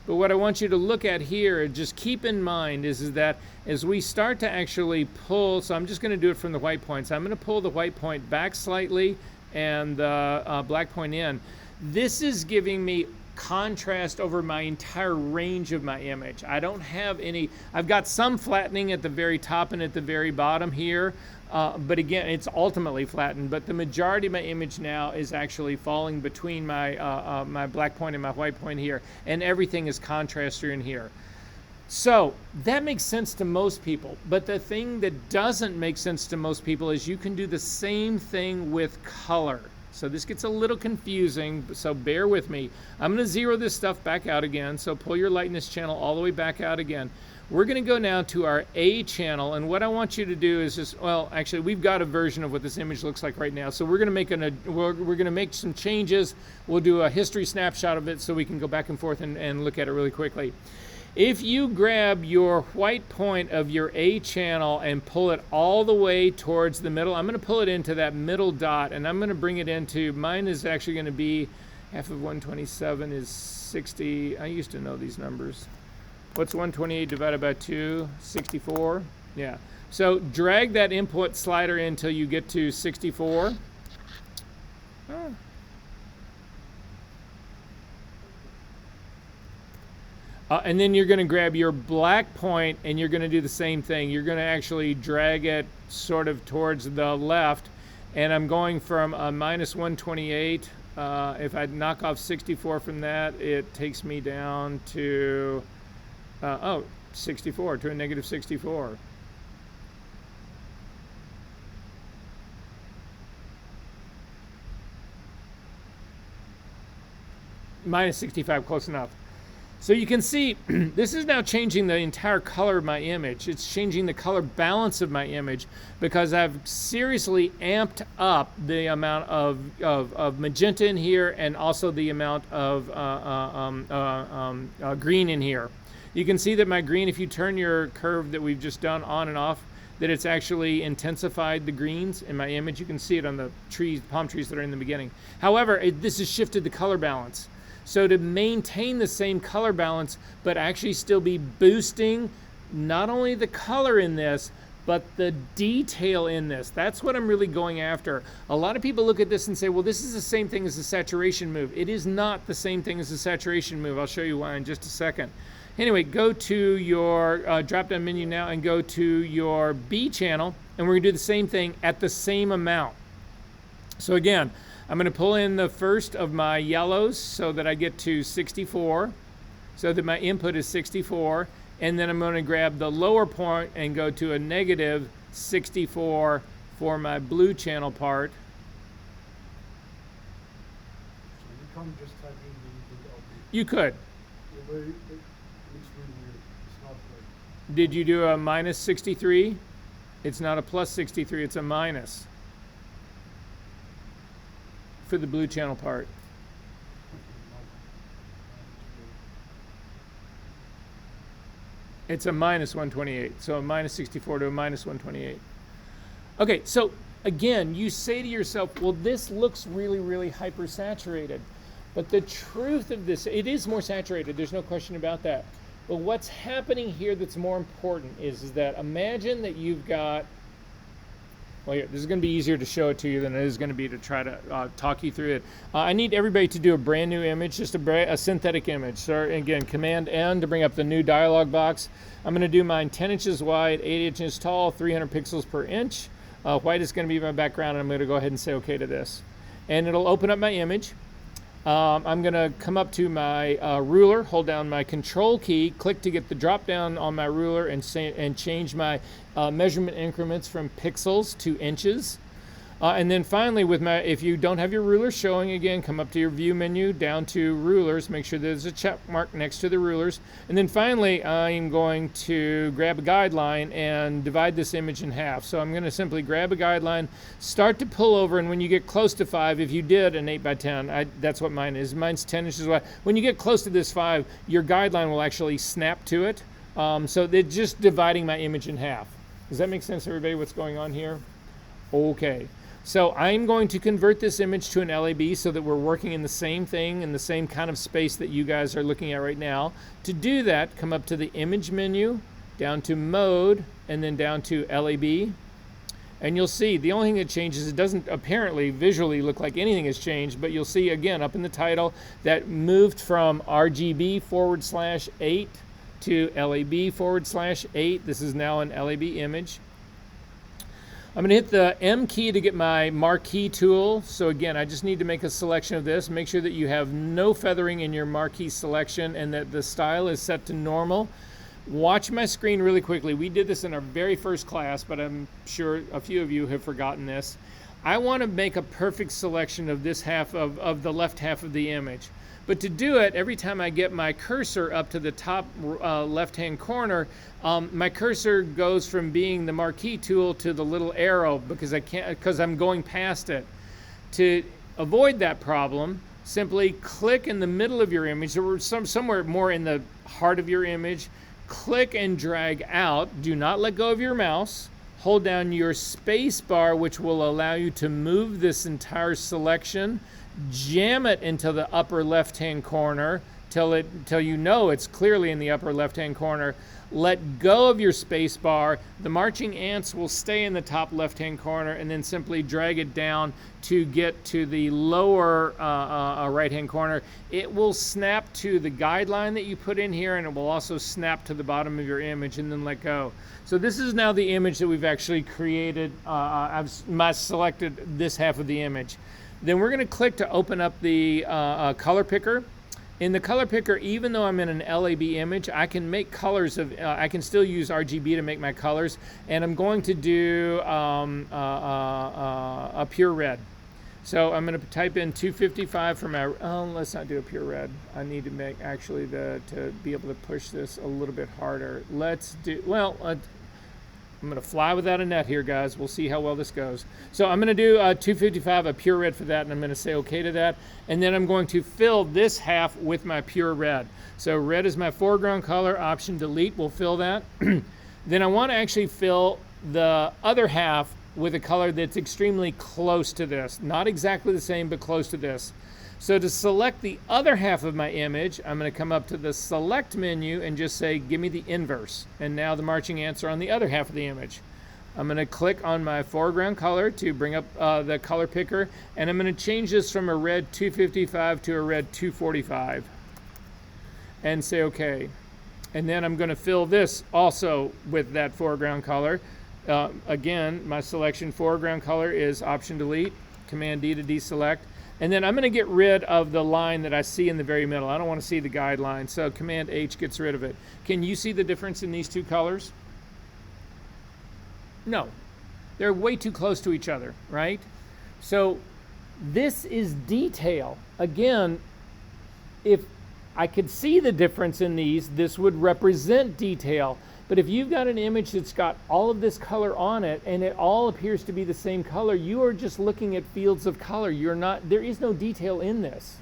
But what I want you to look at here, just keep in mind, is that as we start to actually pull, so I'm just going to do it from the white point. So I'm going to pull the white point back slightly and the black point in. This is giving me contrast over my entire range of my image. I don't have any, I've got some flattening at the very top and at the very bottom here, but again, it's ultimately flattened, but the majority of my image now is actually falling between my, my black point and my white point here, and everything is contrasted in here. So that makes sense to most people, but the thing that doesn't make sense to most people is you can do the same thing with color. So this gets a little confusing, so bear with me. I'm going to zero this stuff back out again, so pull your lightness channel all the way back out again. We're going to go now to our A channel, and what I want you to do is just, well, actually, we've got a version of what this image looks like right now, so we're going to make some changes. We'll do a history snapshot of it so we can go back and forth and look at it really quickly. If you grab your white point of your A channel and pull it all the way towards the middle, I'm going to pull it into that middle dot, and I'm going to bring it into, mine is actually going to be, half of 127 is 60. I used to know these numbers. What's 128 divided by 2? 64? Yeah. So drag that input slider in until you get to 64. Oh. And then you're going to grab your black point and you're going to do the same thing. You're going to actually drag it sort of towards the left. And I'm going from a minus 128. If I knock off 64 from that, it takes me down to, 64, to a negative 64. Minus 65, close enough. So you can see this is now changing the entire color of my image. It's changing the color balance of my image because I've seriously amped up the amount of magenta in here and also the amount of green in here. You can see that my green, if you turn your curve that we've just done on and off, that it's actually intensified the greens in my image. You can see it on the trees, palm trees that are in the beginning. However, this has shifted the color balance. So to maintain the same color balance, but actually still be boosting not only the color in this, but the detail in this. That's what I'm really going after. A lot of people look at this and say, well, this is the same thing as the saturation move. It is not the same thing as the saturation move. I'll show you why in just a second. Anyway, go to your drop-down menu now and go to your B channel, and we're gonna do the same thing at the same amount. So again, I'm going to pull in the first of my yellows so that I get to 64, so that my input is 64, and then I'm going to grab the lower point and go to a negative 64 for my blue channel part. So you can't just type in the output. You could. Yeah, but it looks really weird. It's not like... Did you do a minus 63? It's not a plus 63, it's a minus for the blue channel part. It's a minus 128, so a minus 64 to a minus 128. Okay, so again, you say to yourself, well, this looks really, really hypersaturated. But the truth of this, it is more saturated, there's no question about that. But what's happening here that's more important is that imagine that you've got, well, here, this is going to be easier to show it to you than it is going to be to try to talk you through it. I need everybody to do a brand new image, just a synthetic image. So again, Command N to bring up the new dialog box. I'm going to do mine 10 inches wide, 8 inches tall, 300 pixels per inch. White is going to be my background, and I'm going to go ahead and say OK to this. And it'll open up my image. I'm going to come up to my ruler, hold down my control key, click to get the drop down on my ruler and change my measurement increments from pixels to inches. And then finally, if you don't have your rulers showing, again, come up to your view menu, down to rulers, make sure there's a check mark next to the rulers. And then finally, I'm going to grab a guideline and divide this image in half. So I'm going to simply grab a guideline, start to pull over, and when you get close to 5, if you did an 8 by 10, that's what mine is. Mine's 10 inches wide. When you get close to this 5, your guideline will actually snap to it. So they're just dividing my image in half. Does that make sense, everybody, what's going on here? Okay. So I'm going to convert this image to an LAB so that we're working in the same thing, in the same kind of space that you guys are looking at right now. To do that, come up to the image menu, down to mode, and then down to LAB. And you'll see the only thing that changes, it doesn't apparently visually look like anything has changed, but you'll see again up in the title that moved from RGB/8 to LAB/8. This is now an LAB image. I'm going to hit the M key to get my marquee tool. So again, I just need to make a selection of this. Make sure that you have no feathering in your marquee selection and that the style is set to normal. Watch my screen really quickly. We did this in our very first class, but I'm sure a few of you have forgotten this. I want to make a perfect selection of this half of the left half of the image. But to do it, every time I get my cursor up to the top left-hand corner, my cursor goes from being the marquee tool to the little arrow because I'm going past it. To avoid that problem, simply click in the middle of your image, or somewhere more in the heart of your image, click and drag out. Do not let go of your mouse. Hold down your space bar, which will allow you to move this entire selection. Jam it into the upper left-hand corner till you know it's clearly in the upper left-hand corner. Let go of your space bar. The marching ants will stay in the top left-hand corner, and then simply drag it down to get to the lower right-hand corner. It will snap to the guideline that you put in here, and it will also snap to the bottom of your image, and then let go. So this is now the image that we've actually created. I've selected this half of the image. Then we're going to click to open up the color picker. In the color picker, even though I'm in an LAB image, I can make colors I can still use RGB to make my colors, and I'm going to do a pure red. So I'm going to type in 255 for my, let's not do a pure red. I need to make actually to be able to push this a little bit harder. Let's do, I'm going to fly without a net here, guys. We'll see how well this goes. So I'm going to do 255, a pure red for that, and I'm going to say okay to that. And then I'm going to fill this half with my pure red. So red is my foreground color. Option delete will fill that. Then I want to actually fill the other half with a color that's extremely close to this. Not exactly the same, but close to this. So to select the other half of my image, I'm going to come up to the select menu and just say, give me the inverse. And now the marching ants are on the other half of the image. I'm going to click on my foreground color to bring up the color picker, and I'm going to change this from a red 255 to a red 245 and say okay. And then I'm going to fill this also with that foreground color. Again, my selection foreground color is option delete, command D to deselect. And then I'm going to get rid of the line that I see in the very middle. I don't want to see the guideline, so Command H gets rid of it. Can you see the difference in these two colors? No. They're way too close to each other, right? So this is detail. Again, if I could see the difference in these, this would represent detail. But if you've got an image that's got all of this color on it and it all appears to be the same color, you are just looking at fields of color. There is no detail in this.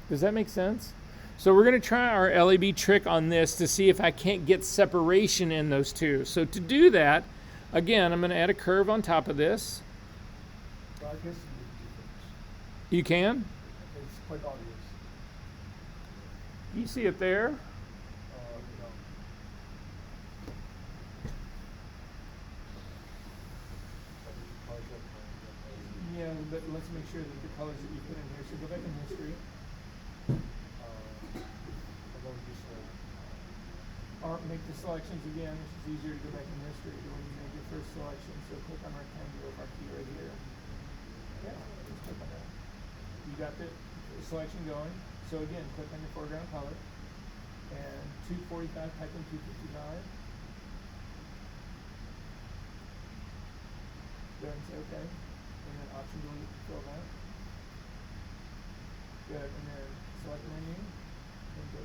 Does that make sense? So we're going to try our LAB trick on this to see if I can't get separation in those two. So to do that, again, I'm going to add a curve on top of this. Well, I guess it's different. You can? It's quite obvious. You see it there? No. Yeah, but let's make sure that the colors that you put in here. So go back in history. Or make the selections again. It's just easier to go back in history when you make your first selection. So click on rectangular marquee right here. Yeah, just click on that. You got the selection going. So again, click on your foreground color. And 245, type in 255. Go ahead and say okay. and then option delete to fill that. Good, and then select menu, and go.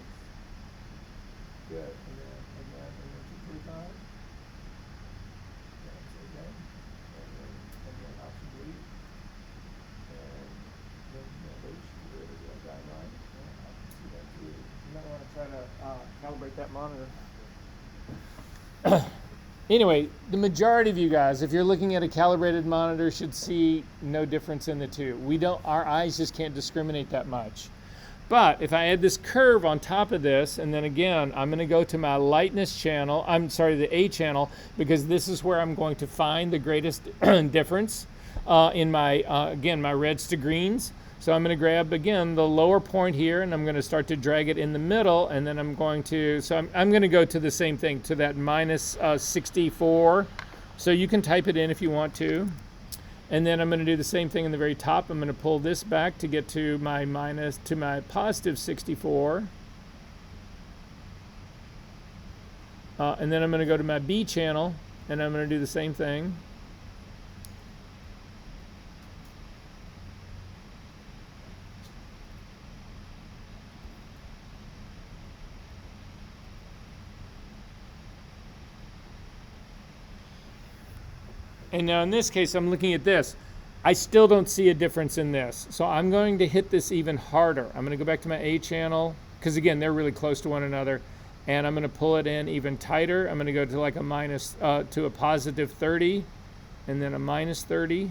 Good, and then again, and then 245. That's okay. And then again, option delete. And then H, get rid of the guideline. Yeah, I can see that too. You might want to try to calibrate that monitor. Anyway, the majority of you guys, if you're looking at a calibrated monitor, should see no difference in the two. Our eyes just can't discriminate that much. But if I add this curve on top of this, and then again, I'm going to go to my lightness channel, the A channel, because this is where I'm going to find the greatest difference in my, again, my reds to greens. So I'm going to grab, again, the lower point here, and I'm going to start to drag it in the middle, and then I'm going to, so I'm going to go to the same thing, to that minus 64. So you can type it in if you want to. And then I'm going to do the same thing in the very top. I'm going to pull this back to get to my positive 64. And then I'm going to go to my B channel, and I'm going to do the same thing. And now in this case, I'm looking at this. I still don't see a difference in this. So I'm going to hit this even harder. I'm going to go back to my A channel, because again, they're really close to one another. And I'm going to pull it in even tighter. I'm going to go to like a to a positive 30, and then a minus 30.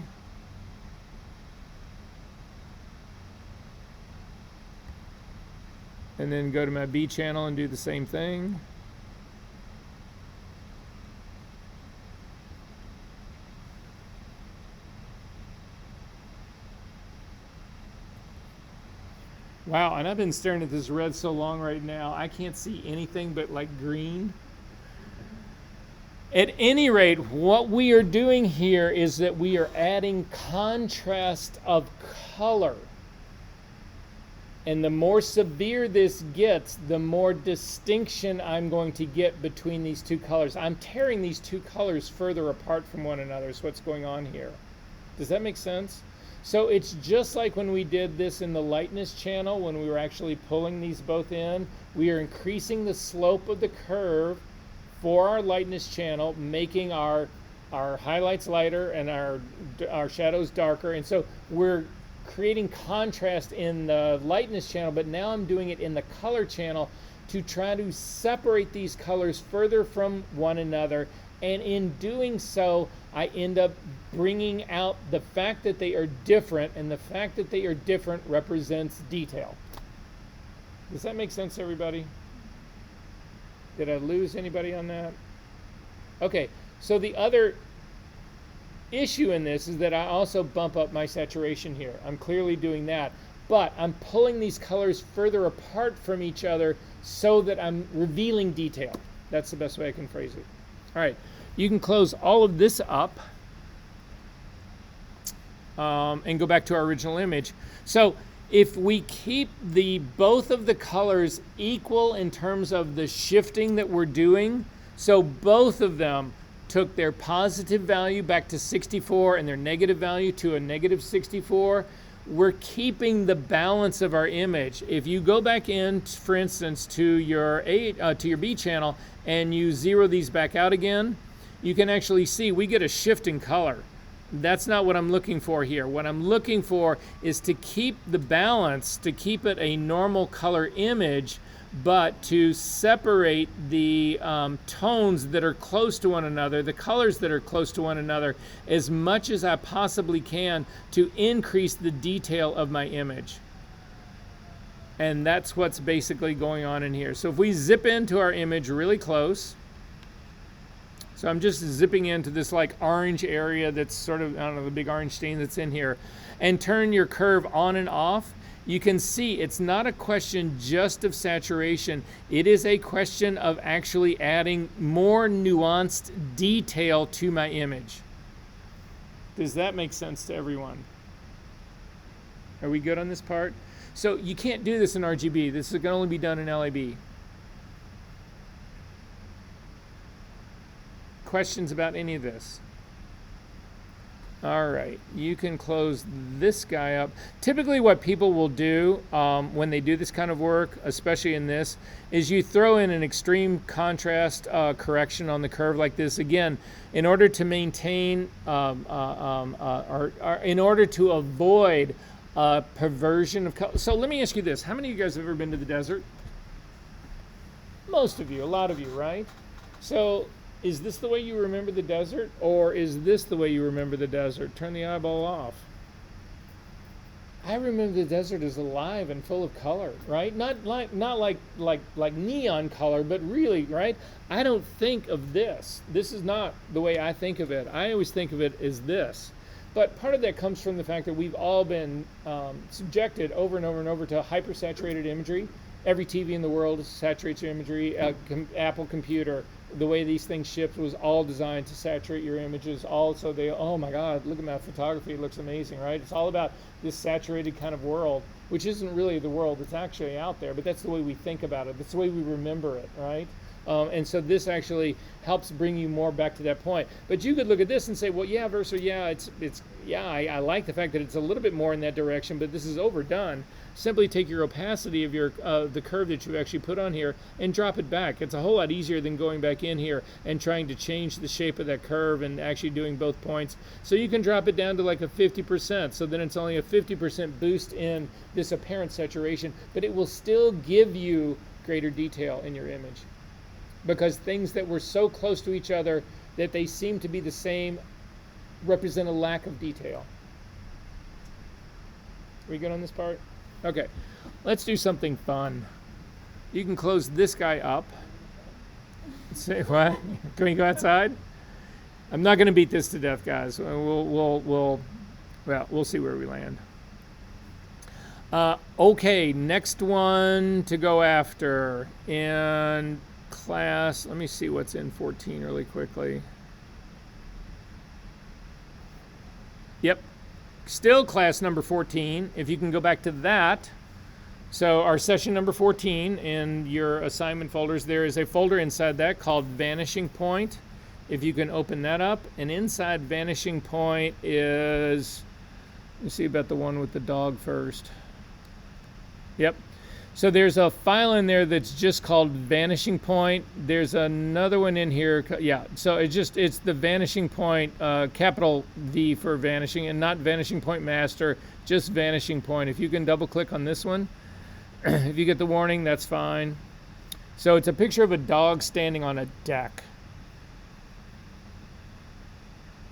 And then go to my B channel and do the same thing. Wow, and I've been staring at this red so long right now, I can't see anything but like green. At any rate, what we are doing here is that we are adding contrast of color. And the more severe this gets, the more distinction I'm going to get between these two colors. I'm tearing these two colors further apart from one another is what's going on here. Does that make sense? So it's just like when we did this in the lightness channel, when we were actually pulling these both in. We are increasing the slope of the curve for our lightness channel, making our highlights lighter and our shadows darker. And so we're creating contrast in the lightness channel, but now I'm doing it in the color channel to try to separate these colors further from one another. And in doing so, I end up bringing out the fact that they are different, and the fact that they are different represents detail. Does that make sense, everybody? Did I lose anybody on that? Okay, so the other issue in this is that I also bump up my saturation here. I'm clearly doing that, but I'm pulling these colors further apart from each other so that I'm revealing detail. That's the best way I can phrase it. All right, you can close all of this up and go back to our original image. So if we keep both of the colors equal in terms of the shifting that we're doing, so both of them took their positive value back to 64 and their negative value to a negative 64, we're keeping the balance of our image. If you go back in, for instance, to your B channel and you zero these back out again, you can actually see we get a shift in color. That's not what I'm looking for here. What I'm looking for is to keep the balance, to keep it a normal color image, but to separate the tones that are close to one another, the colors that are close to one another, as much as I possibly can to increase the detail of my image. And that's what's basically going on in here. So if we zip into our image really close, so I'm just zipping into this like orange area that's sort of, I don't know, the big orange stain that's in here, and turn your curve on and off, you can see it's not a question just of saturation. It is a question of actually adding more nuanced detail to my image. Does that make sense to everyone? Are we good on this part? So you can't do this in RGB. This can only be done in LAB. Questions about any of this? All right, you can close this guy up. Typically what people will do when they do this kind of work, especially in this, is you throw in an extreme contrast correction on the curve like this. Again, in order to maintain, or in order to avoid perversion of color. So let me ask you this. How many of you guys have ever been to the desert? Most of you, a lot of you, right? So is this the way you remember the desert, or is this the way you remember the desert? Turn the eyeball off. I remember the desert as alive and full of color, right? Not like neon color, but really, right? I don't think of this. This is not the way I think of it. I always think of it as this. But part of that comes from the fact that we've all been subjected over and over and over to hypersaturated imagery. Every TV in the world saturates your imagery. Apple computer, the way these things shipped was all designed to saturate your images. Also, oh my God, look at my photography, it looks amazing, right? It's all about this saturated kind of world, which isn't really the world that's actually out there, but that's the way we think about it. That's the way we remember it, right? And so this actually helps bring you more back to that point. But you could look at this and say, well, yeah, Verso, yeah, I like the fact that it's a little bit more in that direction, but this is overdone. Simply take your opacity of your the curve that you actually put on here and drop it back. It's a whole lot easier than going back in here and trying to change the shape of that curve and actually doing both points. So you can drop it down to like a 50%. So then it's only a 50% boost in this apparent saturation, but it will still give you greater detail in your image, because things that were so close to each other that they seem to be the same represent a lack of detail. Are we good on this part? Okay, let's do something fun. You can close this guy up. Say what? Can we go outside? I'm not going to beat this to death, guys. We'll see where we land. Okay, next one to go after in class. Let me see what's in 14 really quickly. Yep. Still class number 14, if you can go back to that. So our session number 14 in your assignment folders, there is a folder inside that called Vanishing Point. If you can open that up, and inside Vanishing Point is, let me see about the one with the dog first. Yep. So there's a file in there that's just called Vanishing Point. There's another one in here. Yeah, so it's the Vanishing Point, capital V for vanishing, and not Vanishing Point Master, just Vanishing Point. If you can double click on this one, if you get the warning, that's fine. So it's a picture of a dog standing on a deck.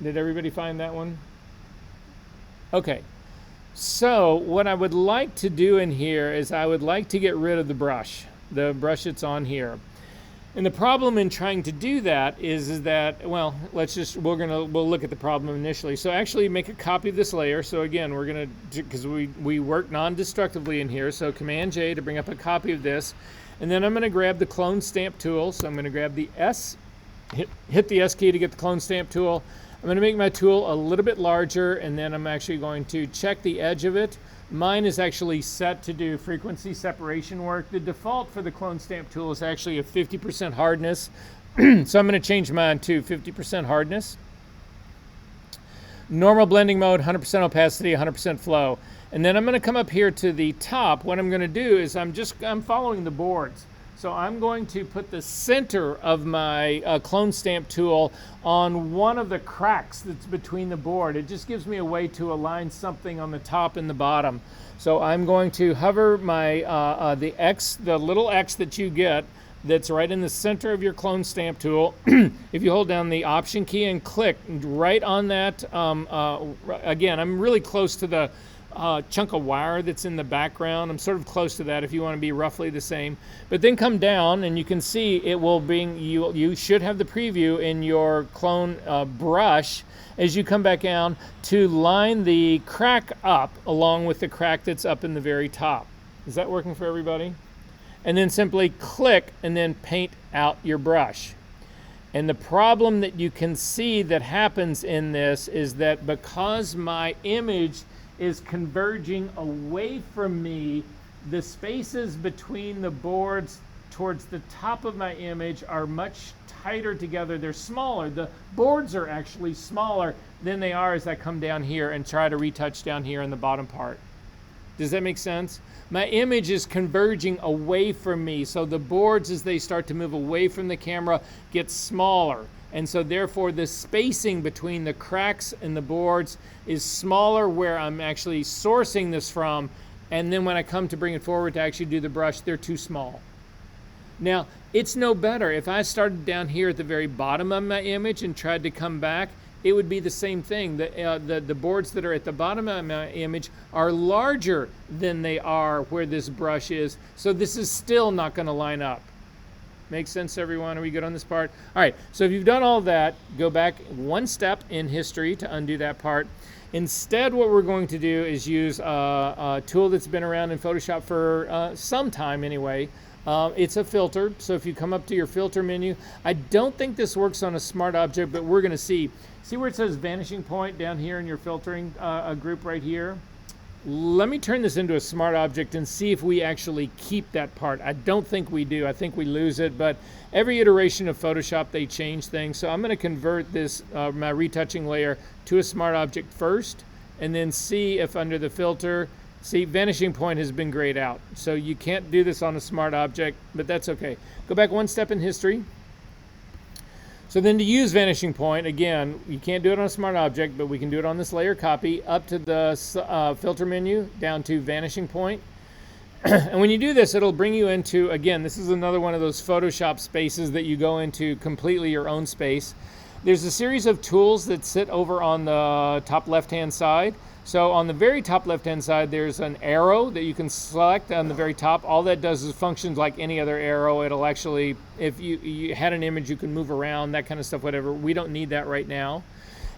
Did everybody find that one? Okay. So what I would like to do in here is I would like to get rid of the brush that's on here. And the problem in trying to do that is that, well, we'll look at the problem initially. So actually make a copy of this layer. So again, we're going to, because we work non-destructively in here. So Command J to bring up a copy of this. And then I'm going to grab the clone stamp tool. So I'm going to grab the S, hit the S key to get the clone stamp tool. I'm going to make my tool a little bit larger, and then I'm actually going to check the edge of it. Mine is actually set to do frequency separation work. The default for the clone stamp tool is actually a 50% hardness. So I'm going to change mine to 50% hardness. Normal blending mode, 100% opacity, 100% flow. And then I'm going to come up here to the top. What I'm going to do is I'm following the boards. So I'm going to put the center of my clone stamp tool on one of the cracks that's between the board. It just gives me a way to align something on the top and the bottom. So I'm going to hover my the little X that you get that's right in the center of your clone stamp tool. If you hold down the Option key and click right on that, again, I'm really close to the chunk of wire that's in the background. I'm sort of close to that if you want to be roughly the same. But then come down and you can see it will bring you should have the preview in your clone brush as you come back down to line the crack up along with the crack that's up in the very top. Is that working for everybody? And then simply click and then paint out your brush. And the problem that you can see that happens in this is that because my image is converging away from me, the spaces between the boards towards the top of my image are much tighter together. They're smaller. The boards are actually smaller than they are as I come down here and try to retouch down here in the bottom part. Does that make sense? My image is converging away from me, so the boards, as they start to move away from the camera, get smaller. And so therefore the spacing between the cracks in the boards is smaller where I'm actually sourcing this from, and then when I come to bring it forward to actually do the brush, they're too small. Now, it's no better. If I started down here at the very bottom of my image and tried to come back, it would be the same thing. The boards that are at the bottom of my image are larger than they are where this brush is, so this is still not going to line up. Makes sense, everyone? Are we good on this part? All right, so if you've done all that, go back one step in history to undo that part. Instead, what we're going to do is use a tool that's been around in Photoshop for some time anyway. It's a filter, so if you come up to your filter menu, I don't think this works on a smart object, but we're going to see. See where it says vanishing point down here in your filtering group right here? Let me turn this into a smart object and see if we actually keep that part. I don't think we do. I think we lose it, but every iteration of Photoshop, they change things. So I'm going to convert this, my retouching layer, to a smart object first, and then see if under the filter, see, vanishing point has been grayed out. So you can't do this on a smart object, but that's okay. Go back one step in history. So then to use vanishing point, again, you can't do it on a smart object, but we can do it on this layer copy, up to the filter menu, down to vanishing point. And when you do this, it'll bring you into, again, this is another one of those Photoshop spaces that you go into completely your own space. There's a series of tools that sit over on the top left-hand side. So on the very top left-hand side, there's an arrow that you can select on the very top. All that does is functions like any other arrow. It'll actually, if you had an image, you can move around, that kind of stuff, whatever. We don't need that right now.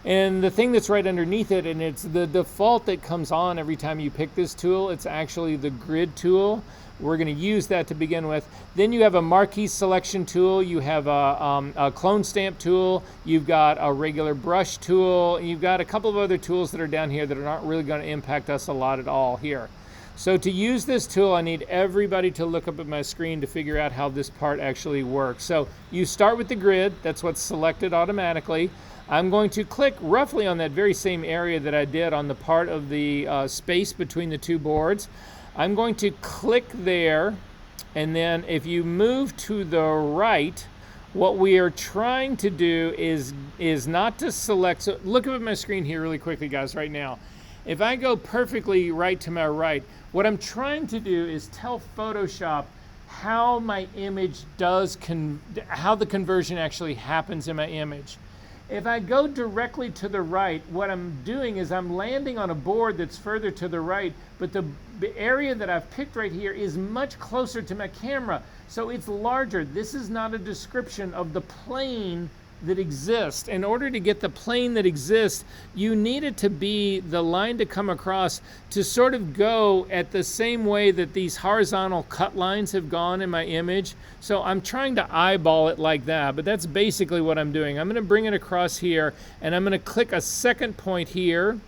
And the thing that's right underneath it, and it's the default that comes on every time you pick this tool, it's actually the grid tool. We're going to use that to begin with. Then you have a marquee selection tool, you have a clone stamp tool, you've got a regular brush tool, you've got a couple of other tools that are down here that are not really going to impact us a lot at all here. So to use this tool, I need everybody to look up at my screen to figure out how this part actually works. So you start with the grid, that's what's selected automatically. I'm going to click roughly on that very same area that I did on the part of the space between the two boards. I'm going to click there, and then if you move to the right, what we are trying to do is not to select. So look up at my screen here really quickly, guys, right now. If I go perfectly right to my right, what I'm trying to do is tell Photoshop how my image does, how the conversion actually happens in my image. If I go directly to the right, what I'm doing is I'm landing on a board that's further to the right, but the area that I've picked right here is much closer to my camera, so it's larger. This is not a description of the plane that exists. In order to get the plane that exists, you need it to be the line to come across to sort of go at the same way that these horizontal cut lines have gone in my image. So I'm trying to eyeball it like that, but that's basically what I'm doing. I'm going to bring it across here, and I'm going to click a second point here.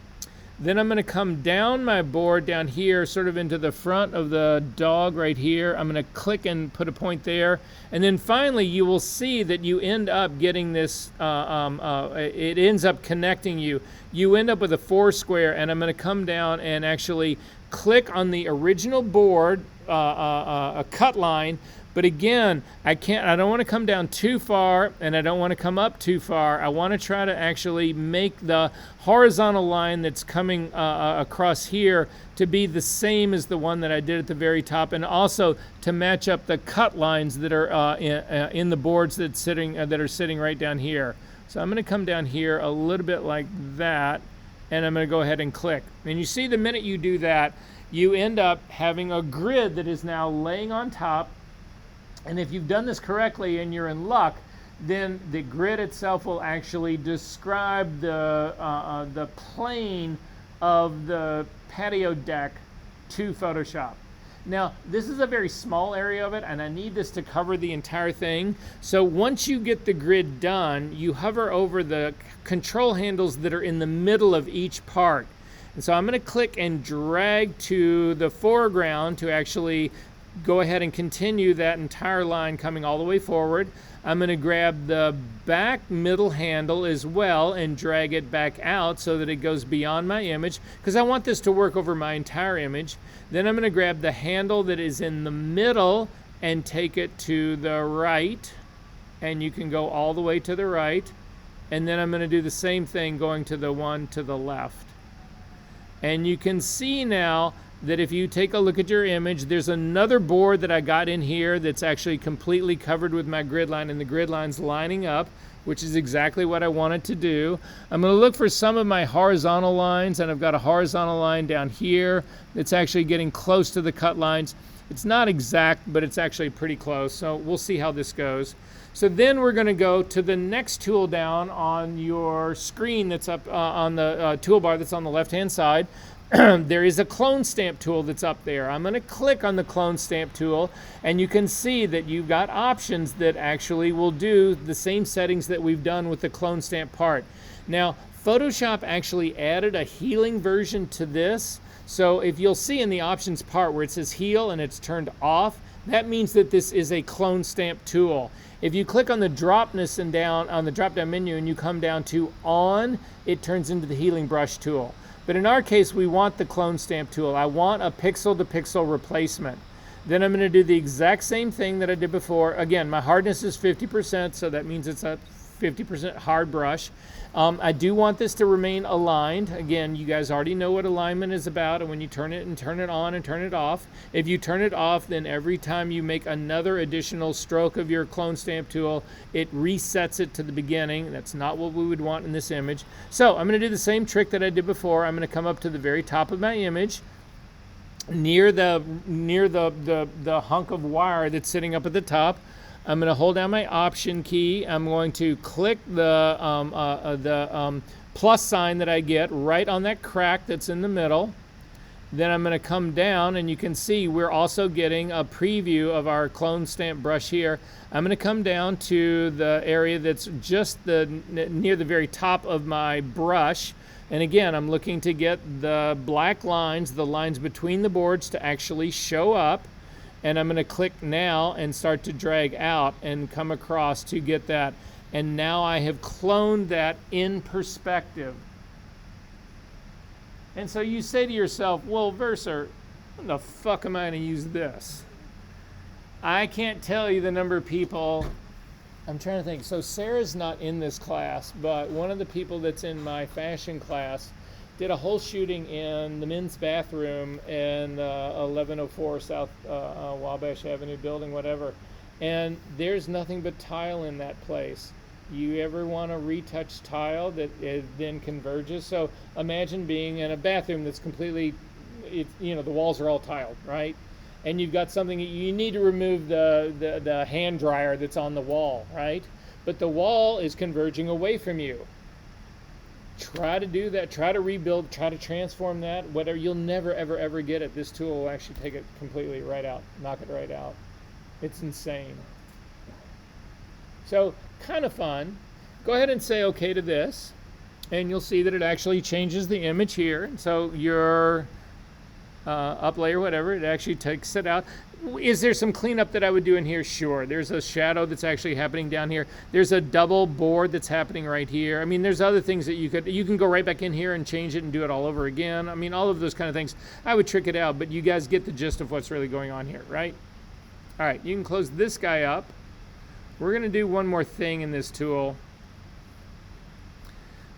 Then I'm going to come down my board down here, sort of into the front of the dog right here. I'm going to click and put a point there. And then finally, you will see that you end up getting this, it ends up connecting you. You end up with a four-square, and I'm going to come down and actually click on the original board, a cut line. But again, I don't want to come down too far, and I don't want to come up too far. I want to try to actually make the horizontal line that's coming across here to be the same as the one that I did at the very top, and also to match up the cut lines that are in the boards that are sitting right down here. So I'm going to come down here a little bit like that, and I'm going to go ahead and click. And you see the minute you do that, you end up having a grid that is now laying on top. And if you've done this correctly and you're in luck, then the grid itself will actually describe the plane of the patio deck to Photoshop. Now, this is a very small area of it, and I need this to cover the entire thing. So once you get the grid done, you hover over the control handles that are in the middle of each part. And so I'm going to click and drag to the foreground to actually go ahead and continue that entire line coming all the way forward. I'm going to grab the back middle handle as well and drag it back out so that it goes beyond my image, because I want this to work over my entire image. Then I'm going to grab the handle that is in the middle and take it to the right, and you can go all the way to the right. And then I'm going to do the same thing going to the one to the left. And you can see now that if you take a look at your image, there's another board that I got in here that's actually completely covered with my grid line, and the grid line's lining up, which is exactly what I wanted to do. I'm going to look for some of my horizontal lines, and I've got a horizontal line down here that's actually getting close to the cut lines. It's not exact, but it's actually pretty close, so we'll see how this goes. So then we're going to go to the next tool down on your screen that's up on the toolbar that's on the left-hand side. There is a clone stamp tool that's up there. I'm going to click on the clone stamp tool, and you can see that you've got options that actually will do the same settings that we've done with the clone stamp part. Now, Photoshop actually added a healing version to this. So if you'll see in the options part where it says heal and it's turned off, that means that this is a clone stamp tool. If you click on the drop down menu and you come down to on, it turns into the healing brush tool. But in our case, we want the clone stamp tool. I want a pixel to pixel replacement. Then I'm going to do the exact same thing that I did before. Again, my hardness is 50%, so that means it's a 50% hard brush. I do want this to remain aligned. Again, you guys already know what alignment is about, and when you turn it on and turn it off. If you turn it off, then every time you make another additional stroke of your clone stamp tool, it resets it to the beginning. That's not what we would want in this image. So I'm going to do the same trick that I did before. I'm going to come up to the very top of my image, near the hunk of wire that's sitting up at the top. I'm going to hold down my Option key. I'm going to click the plus sign that I get right on that crack that's in the middle. Then I'm going to come down, and you can see we're also getting a preview of our clone stamp brush here. I'm going to come down to the area that's just near the very top of my brush. And again, I'm looking to get the black lines, the lines between the boards, to actually show up. And I'm going to click now and start to drag out and come across to get that. And now I have cloned that in perspective. And so you say to yourself, well, Verser, when the fuck am I going to use this? I can't tell you the number of people. I'm trying to think. So Sarah's not in this class, but one of the people that's in my fashion class did a whole shooting in the men's bathroom in 1104 South Wabash Avenue building, whatever. And there's nothing but tile in that place. You ever want to retouch tile that then converges? So imagine being in a bathroom that's completely, the walls are all tiled, right? And you've got something, you need to remove the hand dryer that's on the wall, right? But the wall is converging away from you. Try to do that, try to rebuild, try to transform that, whatever. You'll never, ever, ever get it. This tool will actually take it completely right out, knock it right out. It's insane. So, kind of fun. Go ahead and say okay to this, and you'll see that it actually changes the image here. So your up layer, whatever, it actually takes it out. Is there some cleanup that I would do in here? Sure. There's a shadow that's actually happening down here. There's a double board that's happening right here. I mean, there's other things that you can go right back in here and change it and do it all over again. I mean, all of those kind of things. I would trick it out, but you guys get the gist of what's really going on here, right? All right, you can close this guy up. We're going to do one more thing in this tool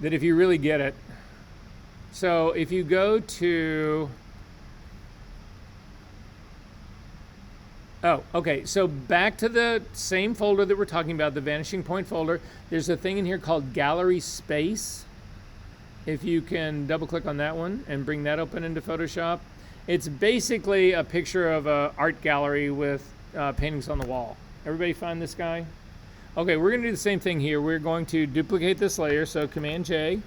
that if you really get it. So if you go to... Oh, okay, so back to the same folder that we're talking about, the Vanishing Point folder. There's a thing in here called Gallery Space. If you can double click on that one and bring that open into Photoshop. It's basically a picture of an art gallery with paintings on the wall. Everybody find this guy? Okay, we're going to do the same thing here. We're going to duplicate this layer, so Command-J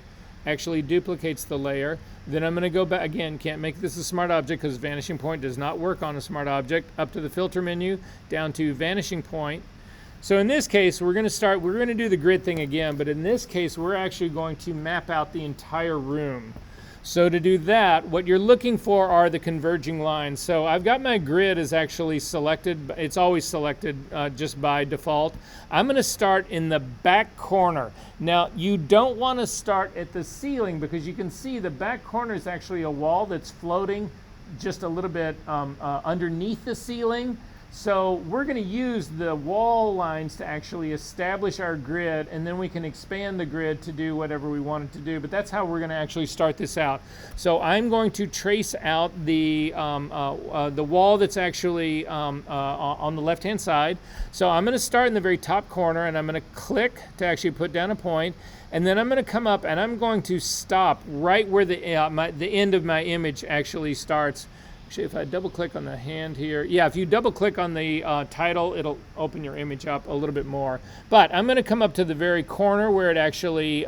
actually duplicates the layer. Then I'm going to go back, again, can't make this a smart object because Vanishing Point does not work on a smart object, up to the filter menu, down to Vanishing Point. So in this case, we're going to do the grid thing again, but in this case, we're actually going to map out the entire room. So to do that, what you're looking for are the converging lines. So I've got my grid is actually selected. It's always selected just by default. I'm going to start in the back corner. Now, you don't want to start at the ceiling because you can see the back corner is actually a wall that's floating just a little bit underneath the ceiling. So we're going to use the wall lines to actually establish our grid, and then we can expand the grid to do whatever we want it to do. But that's how we're going to actually start this out. So I'm going to trace out the wall that's actually on the left-hand side. So I'm going to start in the very top corner, and I'm going to click to actually put down a point. And then I'm going to come up, and I'm going to stop right where the end of my image actually starts. Actually, if I double click on the hand here, yeah, if you double click on the title, it'll open your image up a little bit more. But I'm going to come up to the very corner where it actually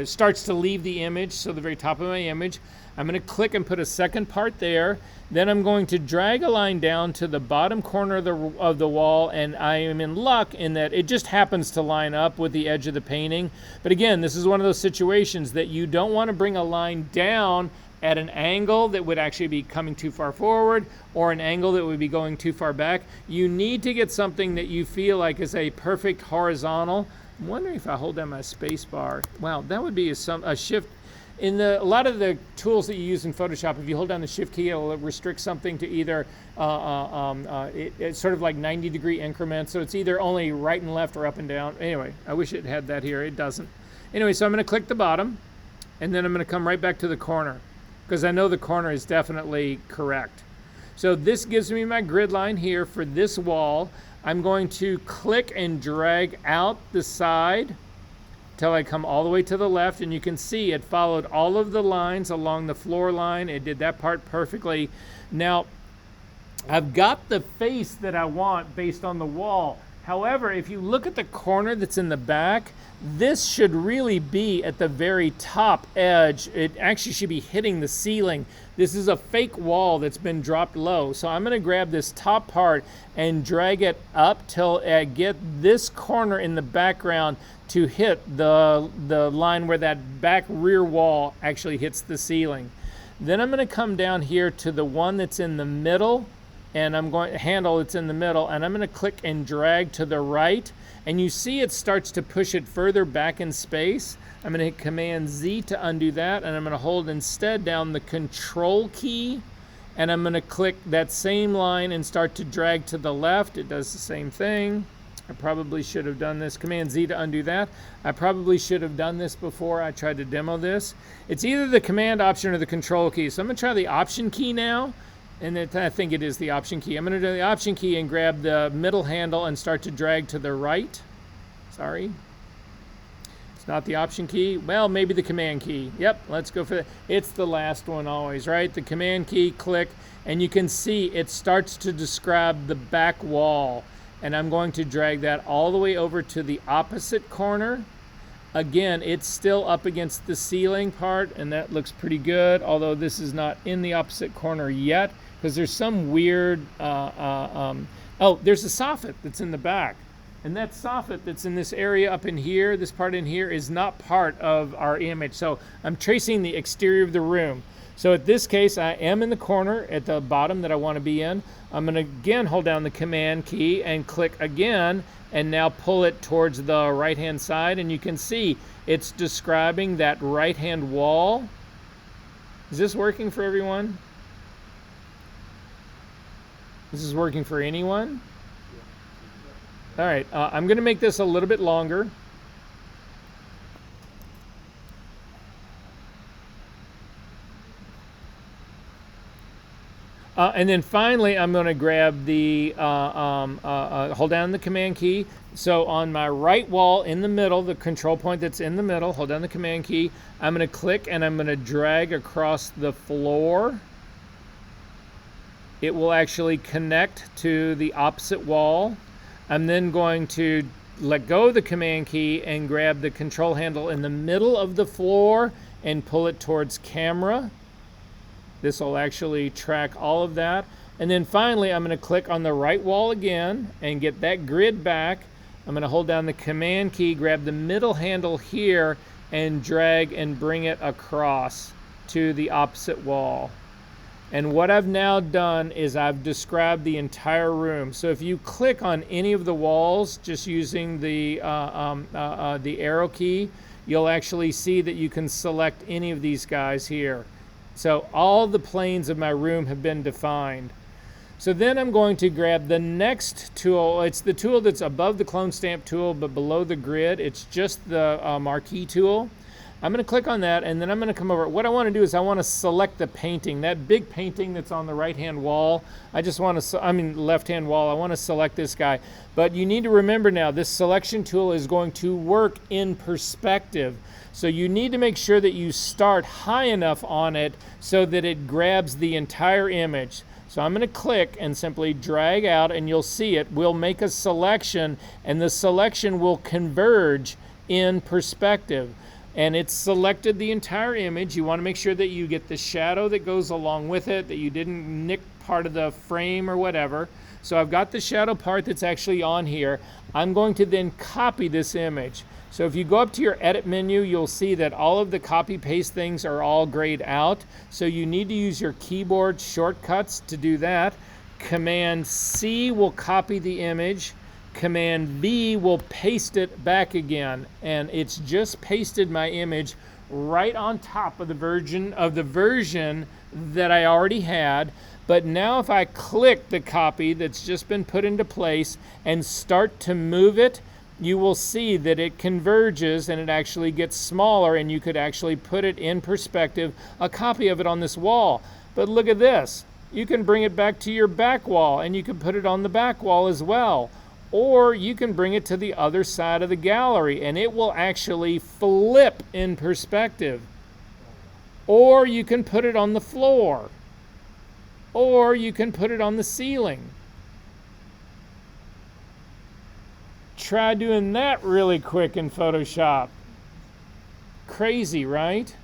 starts to leave the image, so the very top of my image. I'm going to click and put a second part there. Then I'm going to drag a line down to the bottom corner of the wall, and I am in luck in that it just happens to line up with the edge of the painting. But again, this is one of those situations that you don't want to bring a line down at an angle that would actually be coming too far forward or an angle that would be going too far back. You need to get something that you feel like is a perfect horizontal. I'm wondering if I hold down my space bar. Wow, that would be a shift. In a lot of the tools that you use in Photoshop, if you hold down the shift key, it'll restrict something to either it's sort of like 90-degree increments. So it's either only right and left or up and down. Anyway, I wish it had that here. It doesn't. Anyway, so I'm going to click the bottom, and then I'm going to come right back to the corner, because I know the corner is definitely correct. So this gives me my grid line here for this wall. I'm going to click and drag out the side till I come all the way to the left, and you can see it followed all of the lines along the floor line. It did that part perfectly. Now, I've got the face that I want based on the wall. However, if you look at the corner that's in the back, this should really be at the very top edge. It actually should be hitting the ceiling. This is a fake wall that's been dropped low. So I'm going to grab this top part and drag it up till I get this corner in the background to hit the line where that back rear wall actually hits the ceiling. Then I'm going to come down here to the one that's in the middle, and I'm going to handle it's in the middle, and I'm going to click and drag to the right, and you see it starts to push it further back in space. I'm going to hit Command Z to undo that, and I'm going to hold instead down the Control key, and I'm going to click that same line and start to drag to the left. It does the same thing. I probably should have done this. Command Z to undo that. I probably should have done this before I tried to demo this. It's either the Command option or the Control key. So I'm going to try the Option key now. And I think it is the Option key. I'm going to do the Option key and grab the middle handle and start to drag to the right. Sorry. It's not the Option key. Well, maybe the Command key. Yep, let's go for that. It's the last one always, right? The Command key, click, and you can see it starts to describe the back wall. And I'm going to drag that all the way over to the opposite corner. Again, it's still up against the ceiling part, and that looks pretty good, although this is not in the opposite corner yet, because there's some weird, oh, there's a soffit that's in the back. And that soffit that's in this area up in here, this part in here, is not part of our image. So I'm tracing the exterior of the room. So at this case, I am in the corner at the bottom that I want to be in. I'm going to again hold down the Command key and click again, and now pull it towards the right-hand side, and you can see it's describing that right-hand wall. Is this working for everyone? This is working for anyone? All right, I'm going to make this a little bit longer. And then finally, I'm going to grab the, hold down the Command key. So on my right wall in the middle, the control point that's in the middle, hold down the Command key. I'm going to click and I'm going to drag across the floor. It will actually connect to the opposite wall. I'm then going to let go of the Command key and grab the control handle in the middle of the floor and pull it towards camera. This will actually track all of that. And then finally, I'm going to click on the right wall again and get that grid back. I'm going to hold down the Command key, grab the middle handle here, and drag and bring it across to the opposite wall. And what I've now done is I've described the entire room. So if you click on any of the walls, just using the arrow key, you'll actually see that you can select any of these guys here. So all the planes of my room have been defined. So then I'm going to grab the next tool. It's the tool that's above the clone stamp tool, but below the grid. It's just the marquee tool. I'm going to click on that, and then I'm going to come over. What I want to do is I want to select the painting, that big painting that's on the right-hand wall. Left-hand wall. I want to select this guy. But you need to remember now, this selection tool is going to work in perspective. So you need to make sure that you start high enough on it so that it grabs the entire image. So I'm going to click and simply drag out, and you'll see it. We'll make a selection, and the selection will converge in perspective. And it's selected the entire image. You want to make sure that you get the shadow that goes along with it, that you didn't nick part of the frame or whatever. So I've got the shadow part that's actually on here. I'm going to then copy this image. So if you go up to your edit menu, you'll see that all of the copy paste things are all grayed out. So you need to use your keyboard shortcuts to do that. Command C will copy the image. Command V will paste it back again, and it's just pasted my image right on top of the version that I already had. But now if I click the copy that's just been put into place and start to move it, you will see that it converges and it actually gets smaller, and you could actually put it in perspective, a copy of it on this wall. But look at this. You can bring it back to your back wall, and you can put it on the back wall as well. Or you can bring it to the other side of the gallery, and it will actually flip in perspective. Or you can put it on the floor. Or you can put it on the ceiling. Try doing that really quick in Photoshop. Crazy, right?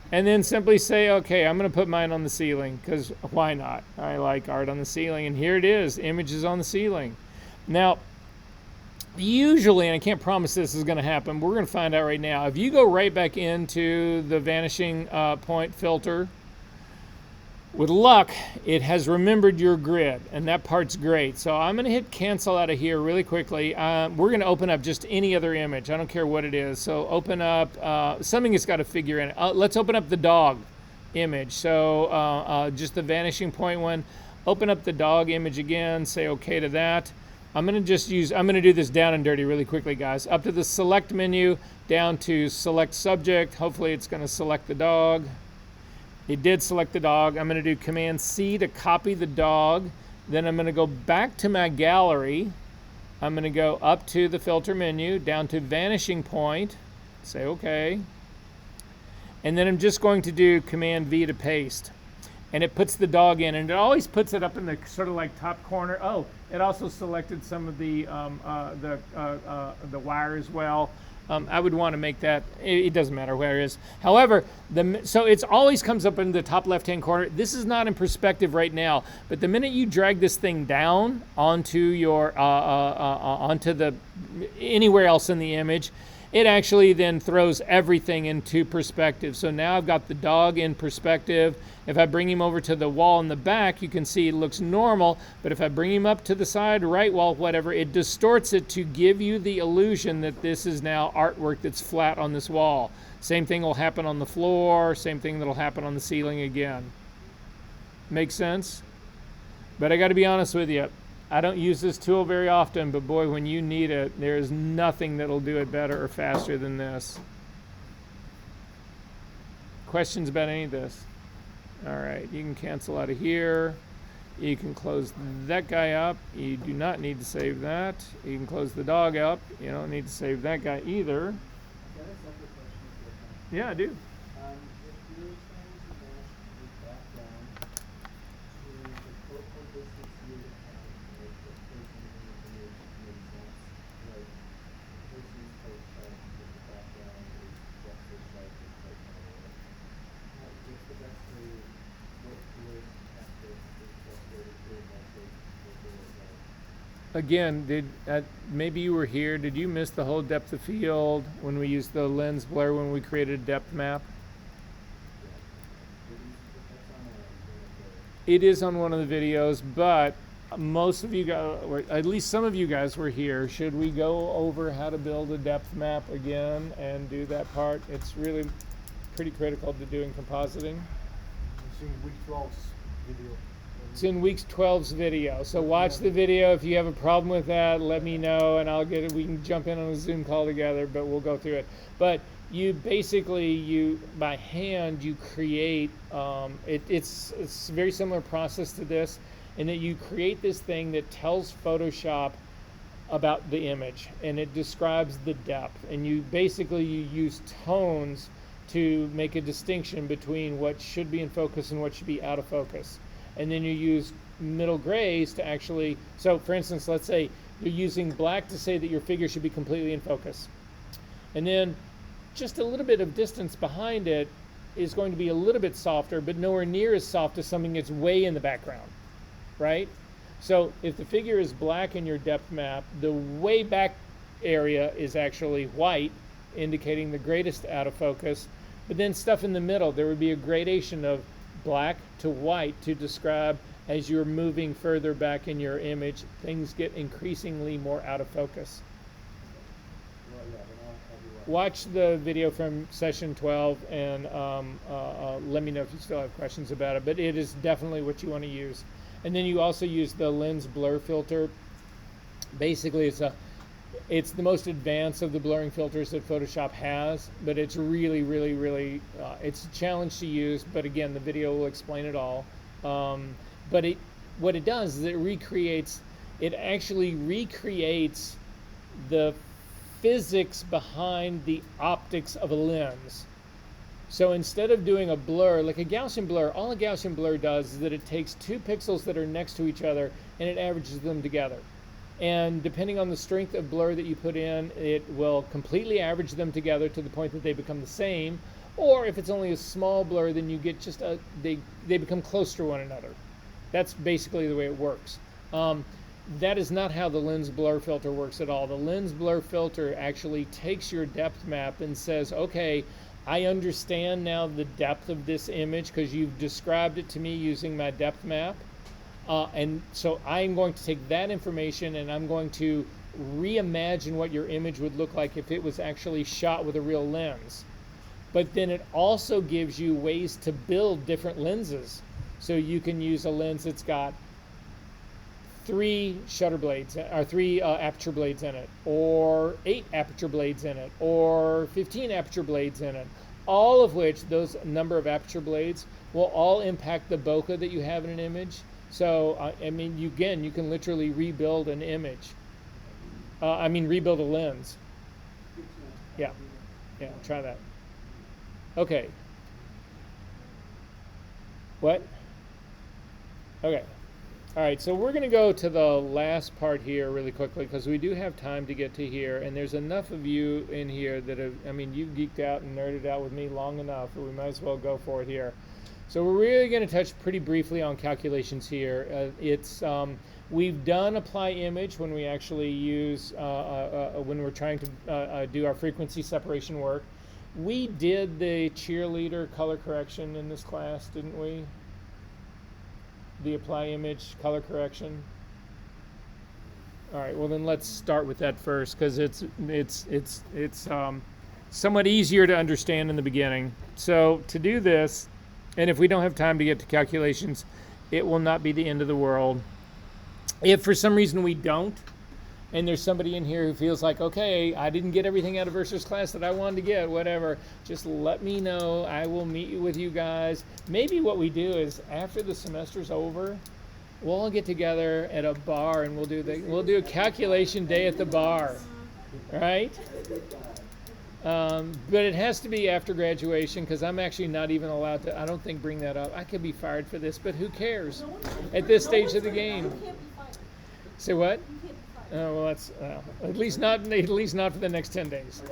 And then simply say, okay, I'm going to put mine on the ceiling, because why not? I like art on the ceiling, and here it is, images on the ceiling. Now, usually, and I can't promise this is going to happen, but we're going to find out right now. If you go right back into the vanishing point filter, with luck, it has remembered your grid, and that part's great. So I'm going to hit cancel out of here really quickly. We're going to open up just any other image. I don't care what it is. So open up something that's got a figure in it. Let's open up the dog image. So just the vanishing point one. Open up the dog image again. Say OK to that. I'm going to do this down and dirty really quickly, guys. Up to the select menu, down to select subject. Hopefully it's going to select the dog. It did select the dog. I'm going to do Command C to copy the dog. Then I'm going to go back to my gallery. I'm going to go up to the filter menu, down to vanishing point. Say OK. And then I'm just going to do Command V to paste. And it puts the dog in, and it always puts it up in the sort of like top corner. Oh, it also selected some of the wire as well. I would want to make that, it doesn't matter where it is. However, so it always comes up in the top left-hand corner. This is not in perspective right now, but the minute you drag this thing down onto your, anywhere else in the image, it actually then throws everything into perspective. So now I've got the dog in perspective. If I bring him over to the wall in the back, you can see it looks normal, but if I bring him up to the side, right wall, whatever, it distorts it to give you the illusion that this is now artwork that's flat on this wall. Same thing will happen on the floor, same thing that'll happen on the ceiling again. Make sense? But I got to be honest with you, I don't use this tool very often, but boy, when you need it, there is nothing that'll do it better or faster than this. Questions about any of this? All right, you can cancel out of here. You can close that guy up. You do not need to save that. You can close the dog up. You don't need to save that guy either. Yeah, I do. If you're trying to match the background to the focal distance you would have, like the person in the image makes sense, like the person's quite sharp, but the background is just as sharp and quite narrow. What's the best way, what would practice is the best way to do a message with the result? again, maybe you were here. Did you miss the whole depth of field when we used the lens blur when we created a depth map? It is on one of the videos, but most of you guys, or at least some of you guys were here. Should we go over how to build a depth map again and do that part? It's really pretty critical to doing compositing. It's in week 12's video. It's in week 12's video. So watch the video. If you have a problem with that, let me know and I'll get it. We can jump in on a Zoom call together, but we'll go through it. But you basically, by hand, you create, it's a very similar process to this, in that you create this thing that tells Photoshop about the image, and it describes the depth. And you use tones to make a distinction between what should be in focus and what should be out of focus. And then you use middle grays to actually, so for instance, let's say you're using black to say that your figure should be completely in focus. And then just a little bit of distance behind it is going to be a little bit softer, but nowhere near as soft as something that's way in the background, right? So if the figure is black in your depth map, the way back area is actually white, indicating the greatest out of focus. But then stuff in the middle, there would be a gradation of black to white to describe as you're moving further back in your image, things get increasingly more out of focus. Watch the video from session 12 and let me know if you still have questions about it, but it is definitely what you want to use. And then you also use the lens blur filter. Basically, it's the most advanced of the blurring filters that Photoshop has, but it's really, it's a challenge to use, but again, the video will explain it all. But what it does is it actually recreates the physics behind the optics of a lens. So instead of doing a blur, like a Gaussian blur, all a Gaussian blur does is that it takes two pixels that are next to each other and it averages them together. And depending on the strength of blur that you put in, it will completely average them together to the point that they become the same. Or if it's only a small blur, then you get just they become close to one another. That's basically the way it works. That is not how the lens blur filter works at all. The lens blur filter actually takes your depth map and says, okay, I understand now the depth of this image because you've described it to me using my depth map. And so I'm going to take that information and I'm going to reimagine what your image would look like if it was actually shot with a real lens. But then it also gives you ways to build different lenses. So you can use a lens that's got 3 shutter blades, or 3 aperture blades in it, or 8 aperture blades in it, or 15 aperture blades in it, all of which, those number of aperture blades, will all impact the bokeh that you have in an image. So, I mean, you can literally rebuild an image. Rebuild a lens. Yeah, try that. Okay. What? Okay. All right, so we're going to go to the last part here really quickly because we do have time to get to here, and there's enough of you in here that have, you've geeked out and nerded out with me long enough that we might as well go for it here. So we're really going to touch pretty briefly on calculations here. We've done apply image when we actually use, when we're trying to do our frequency separation work. We did the cheerleader color correction in this class, didn't we? The apply image color correction. All right, well then let's start with that first because it's somewhat easier to understand in the beginning. So to do this, and if we don't have time to get to calculations, it will not be the end of the world. If for some reason we don't, and there's somebody in here who feels like, okay, I didn't get everything out of Versa's class that I wanted to get, whatever, just let me know. I will meet with you guys. Maybe what we do is after the semester's over, we'll all get together at a bar and we'll do a calculation day at the bar, right? But it has to be after graduation because I'm actually not even allowed to, I don't think, bring that up. I could be fired for this, but who cares at this stage of the game? Say what? Oh, well, that's at least not for the next 10 days.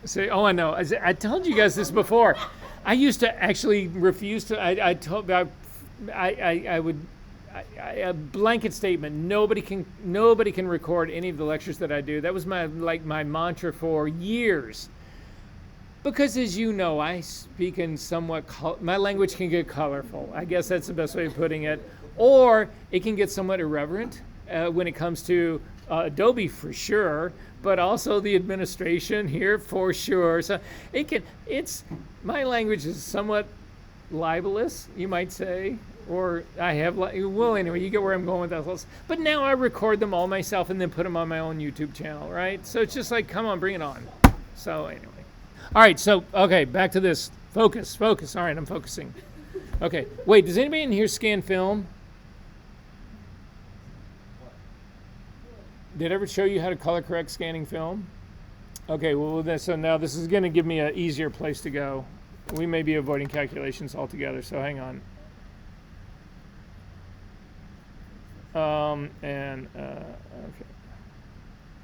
Say, oh, I know. I told you guys this before. I used to actually refuse to. I a blanket statement. Nobody can record any of the lectures that I do. That was my mantra for years. Because as you know, I speak in my language can get colorful. I guess that's the best way of putting it. Or it can get somewhat irreverent when it comes to Adobe for sure, but also the administration here for sure. So my language is somewhat libelous, you might say, or anyway, you get where I'm going with that. But now I record them all myself and then put them on my own YouTube channel, right? So it's just like, come on, bring it on. So anyway. All right, so, okay, back to this. Focus. All right, I'm focusing. Okay, wait, does anybody in here scan film? Did I ever show you how to color correct scanning film? Okay, well, so now this is going to give me an easier place to go. We may be avoiding calculations altogether, so hang on.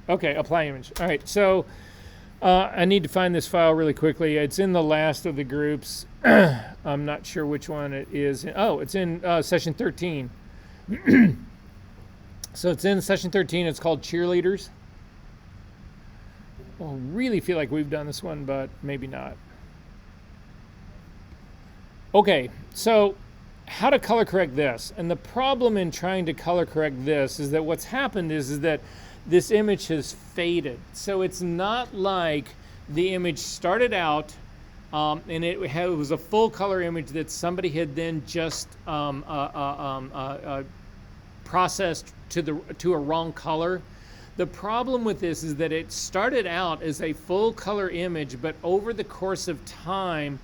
Okay, apply image. All right, so I need to find this file really quickly. It's in the last of the groups. I'm not sure which one it is. Oh, it's in session 13. So it's in session 13. It's called Cheerleaders. I really feel like we've done this one, but maybe not. Okay, so how to color correct this. And the problem in trying to color correct this is that what's happened is that this image has faded. So it's not like the image started out and it was a full color image that somebody had then just processed to a wrong color. The problem with this is that it started out as a full color image, but over the course of time,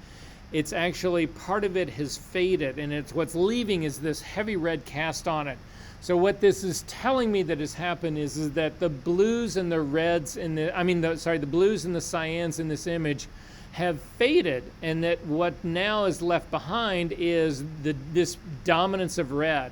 it's actually part of it has faded, and what's leaving is this heavy red cast on it. So what this is telling me that has happened is that the blues and the reds the blues and the cyans in this image have faded, and that what now is left behind is this dominance of red.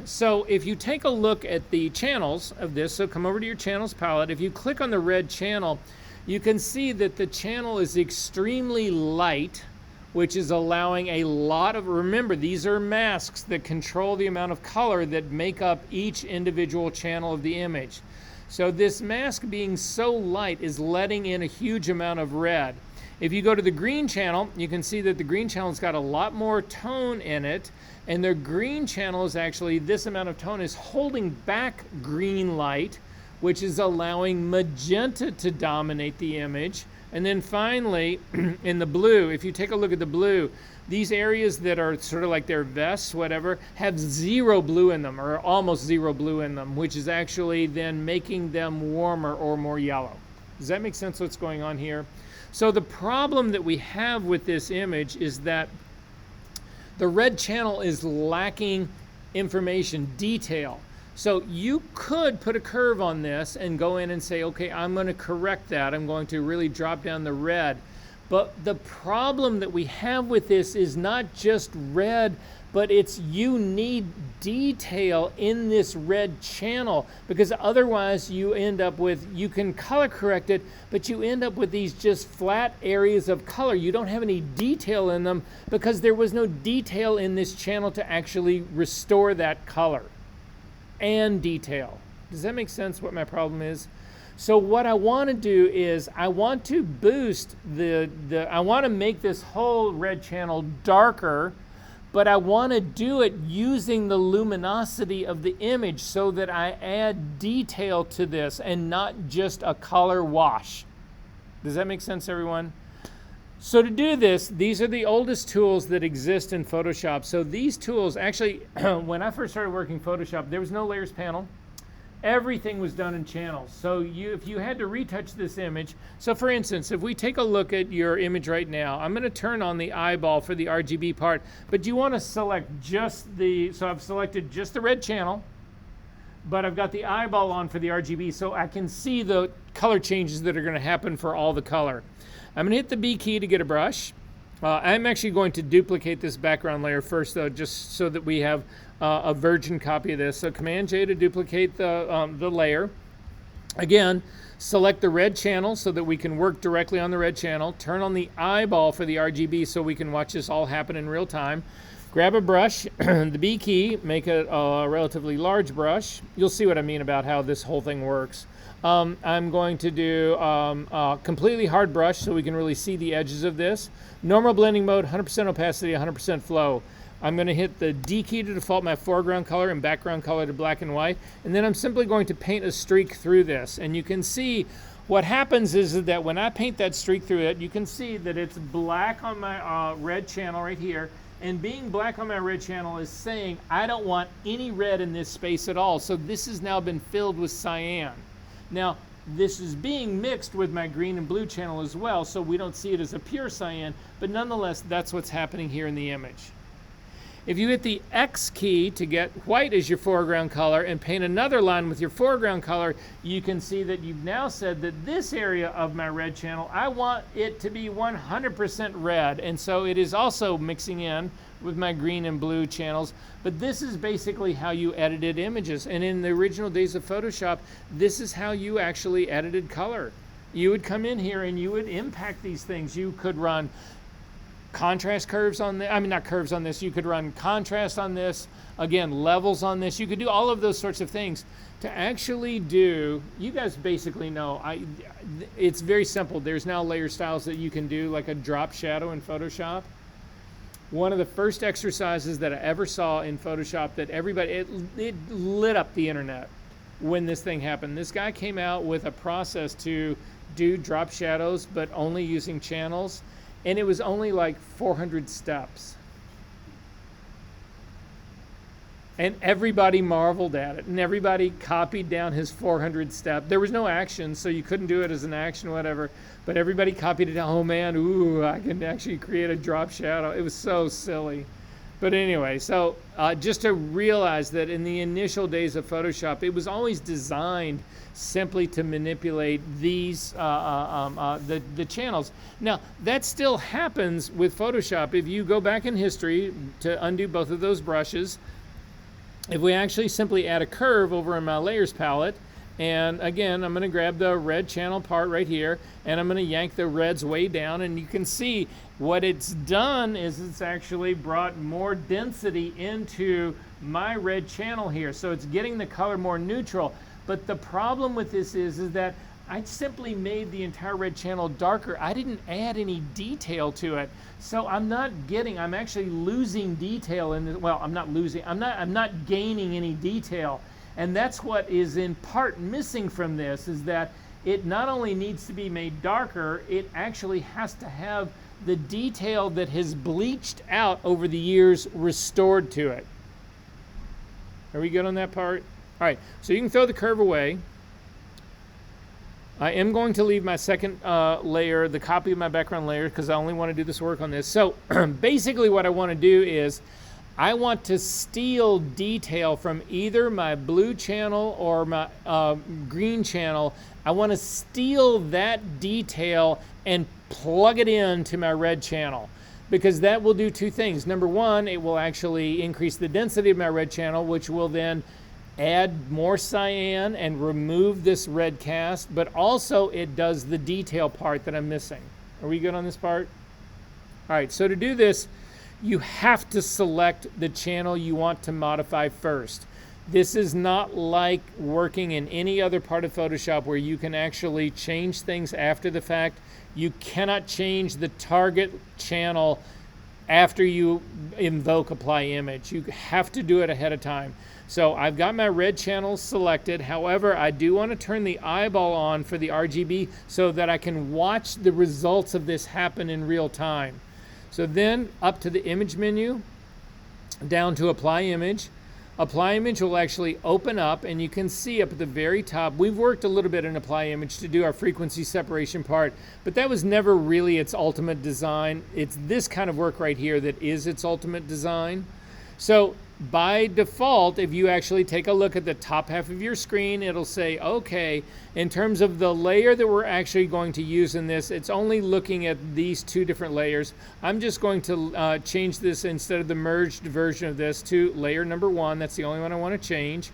So if you take a look at the channels of this, so come over to your channels palette, if you click on the red channel, you can see that the channel is extremely light, which is allowing a lot of, remember, these are masks that control the amount of color that make up each individual channel of the image. So this mask being so light is letting in a huge amount of red. If you go to the green channel, you can see that the green channel's got a lot more tone in it, and the green channel is actually, this amount of tone is holding back green light, which is allowing magenta to dominate the image. And then finally, in the blue, if you take a look at the blue, these areas that are sort of like their vests, whatever, have zero blue in them, or almost zero blue in them, which is actually then making them warmer or more yellow. Does that make sense what's going on here? So the problem that we have with this image is that the red channel is lacking information, detail. So you could put a curve on this and go in and say, okay, I'm going to correct that. I'm going to really drop down the red. But the problem that we have with this is not just red, but you need detail in this red channel, because otherwise you end up with, you can color correct it, but you end up with these just flat areas of color. You don't have any detail in them because there was no detail in this channel to actually restore that color and detail. Does that make sense what my problem is? So what I want to do is I want to boost I want to make this whole red channel darker, but I want to do it using the luminosity of the image so that I add detail to this and not just a color wash. Does that make sense, everyone? So to do this, these are the oldest tools that exist in Photoshop. So these tools, actually, when I first started working Photoshop, there was no layers panel. Everything was done in channels. So if you had to retouch this image, so for instance, if we take a look at your image right now, I'm going to turn on the eyeball for the RGB part, but you want to select so I've selected just the red channel, but I've got the eyeball on for the RGB, so I can see the color changes that are going to happen for all the color. I'm going to hit the B key to get a brush. I'm actually going to duplicate this background layer first, though, just so that we have a virgin copy of this. So Command J to duplicate the layer. Again, select the red channel so that we can work directly on the red channel. Turn on the eyeball for the RGB so we can watch this all happen in real time. grab a brush, the B key, make it a relatively large brush. You'll see what I mean about how this whole thing works. I'm going to do a completely hard brush so we can really see the edges of this. Normal blending mode, 100% opacity, 100% flow. I'm going to hit the D key to default my foreground color and background color to black and white. And then I'm simply going to paint a streak through this. And you can see what happens is that when I paint that streak through it, you can see that it's black on my red channel right here. And being black on my red channel is saying I don't want any red in this space at all. So this has now been filled with cyan. Now, this is being mixed with my green and blue channel as well, so we don't see it as a pure cyan, but nonetheless, that's what's happening here in the image. If you hit the X key to get white as your foreground color and paint another line with your foreground color, you can see that you've now said that this area of my red channel, I want it to be 100% red. And so it is also mixing in with my green and blue channels. But this is basically how you edited images. And in the original days of Photoshop, this is how you actually edited color. You would come in here and you would impact these things. You could run contrast curves on this, not curves on this, you could run contrast on this, again, levels on this, you could do all of those sorts of things to actually do, you guys basically know, it's very simple. There's now layer styles that you can do, like a drop shadow in Photoshop. One of the first exercises that I ever saw in Photoshop that everybody, it lit up the internet when this thing happened. This guy came out with a process to do drop shadows, but only using channels. And it was only like 400 steps. And everybody marveled at it. And everybody copied down his 400 step. There was no action, so you couldn't do it as an action or whatever. But everybody copied it down. Oh man, ooh, I can actually create a drop shadow. It was so silly. But anyway, so just to realize that in the initial days of Photoshop, it was always designed simply to manipulate these the channels. Now that still happens with Photoshop. If you go back in history to undo both of those brushes, if we actually simply add a curve over in my layers palette, and again I'm going to grab the red channel part right here and I'm going to yank the reds way down, and you can see what it's done is it's actually brought more density into my red channel here, so it's getting the color more neutral. But the problem with this is that I simply made the entire red channel darker. I didn't add any detail to it. So I'm actually losing detail in this. Well, I'm not gaining any detail. And that's what is in part missing from this, is that it not only needs to be made darker, it actually has to have the detail that has bleached out over the years restored to it. Are we good on that part? All right, so you can throw the curve away. I am going to leave my second layer, the copy of my background layer, because I only want to do this work on this. So basically what I want to do is I want to steal detail from either my blue channel or my green channel. I want to steal that detail and plug it into my red channel, because that will do two things. Number one, it will actually increase the density of my red channel, which will then add more cyan and remove this red cast, but also it does the detail part that I'm missing. Are we good on this part? All right, so to do this, you have to select the channel you want to modify first. This is not like working in any other part of Photoshop where you can actually change things after the fact. You cannot change the target channel after you invoke apply image. You have to do it ahead of time. So I've got my red channels selected. However, I do want to turn the eyeball on for the RGB so that I can watch the results of this happen in real time. So then up to the image menu, down to apply image. Apply image will actually open up, and you can see up at the very top, we've worked a little bit in apply image to do our frequency separation part, but that was never really its ultimate design. It's this kind of work right here that is its ultimate design. So by default, if you actually take a look at the top half of your screen, it'll say, okay, in terms of the layer that we're actually going to use in this, it's only looking at these two different layers. I'm just going to change this, instead of the merged version of this, to layer number 1. That's the only one I want to change.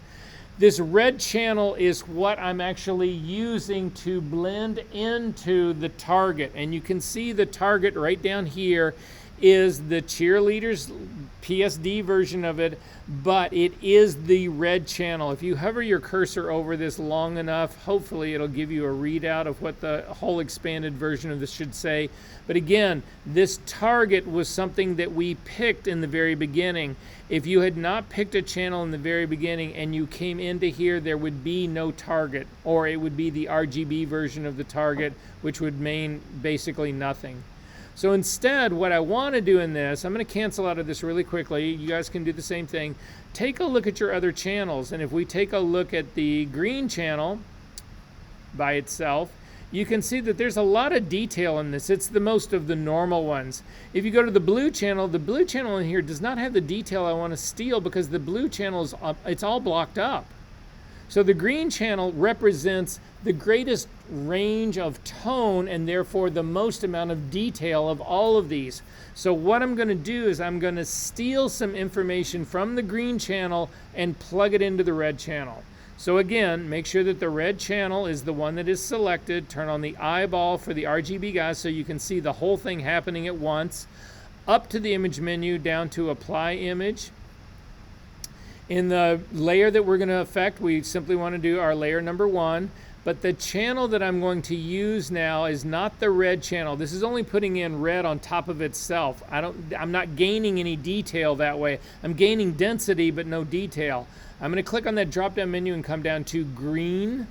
This red channel is what I'm actually using to blend into the target. And you can see the target right down here is the cheerleaders PSD version of it, but it is the red channel. If you hover your cursor over this long enough, hopefully it'll give you a readout of what the whole expanded version of this should say. But again, this target was something that we picked in the very beginning. If you had not picked a channel in the very beginning and you came into here, there would be no target, or it would be the RGB version of the target, which would mean basically nothing. So instead, what I want to do in this, I'm going to cancel out of this really quickly. You guys can do the same thing. Take a look at your other channels. And if we take a look at the green channel by itself, you can see that there's a lot of detail in this. It's the most of the normal ones. If you go to the blue channel in here does not have the detail I want to steal, because the blue channel is it's all blocked up. So the green channel represents the greatest range of tone and therefore the most amount of detail of all of these. So what I'm going to do is I'm going to steal some information from the green channel and plug it into the red channel. So again, make sure that the red channel is the one that is selected. Turn on the eyeball for the RGB guys so you can see the whole thing happening at once. Up to the image menu, down to apply image. In the layer that we're going to affect, we simply want to do our layer number 1. But the channel that I'm going to use now is not the red channel. This is only putting in red on top of itself. I'm not gaining any detail that way. I'm gaining density but no detail. I'm going to click on that drop-down menu and come down to green.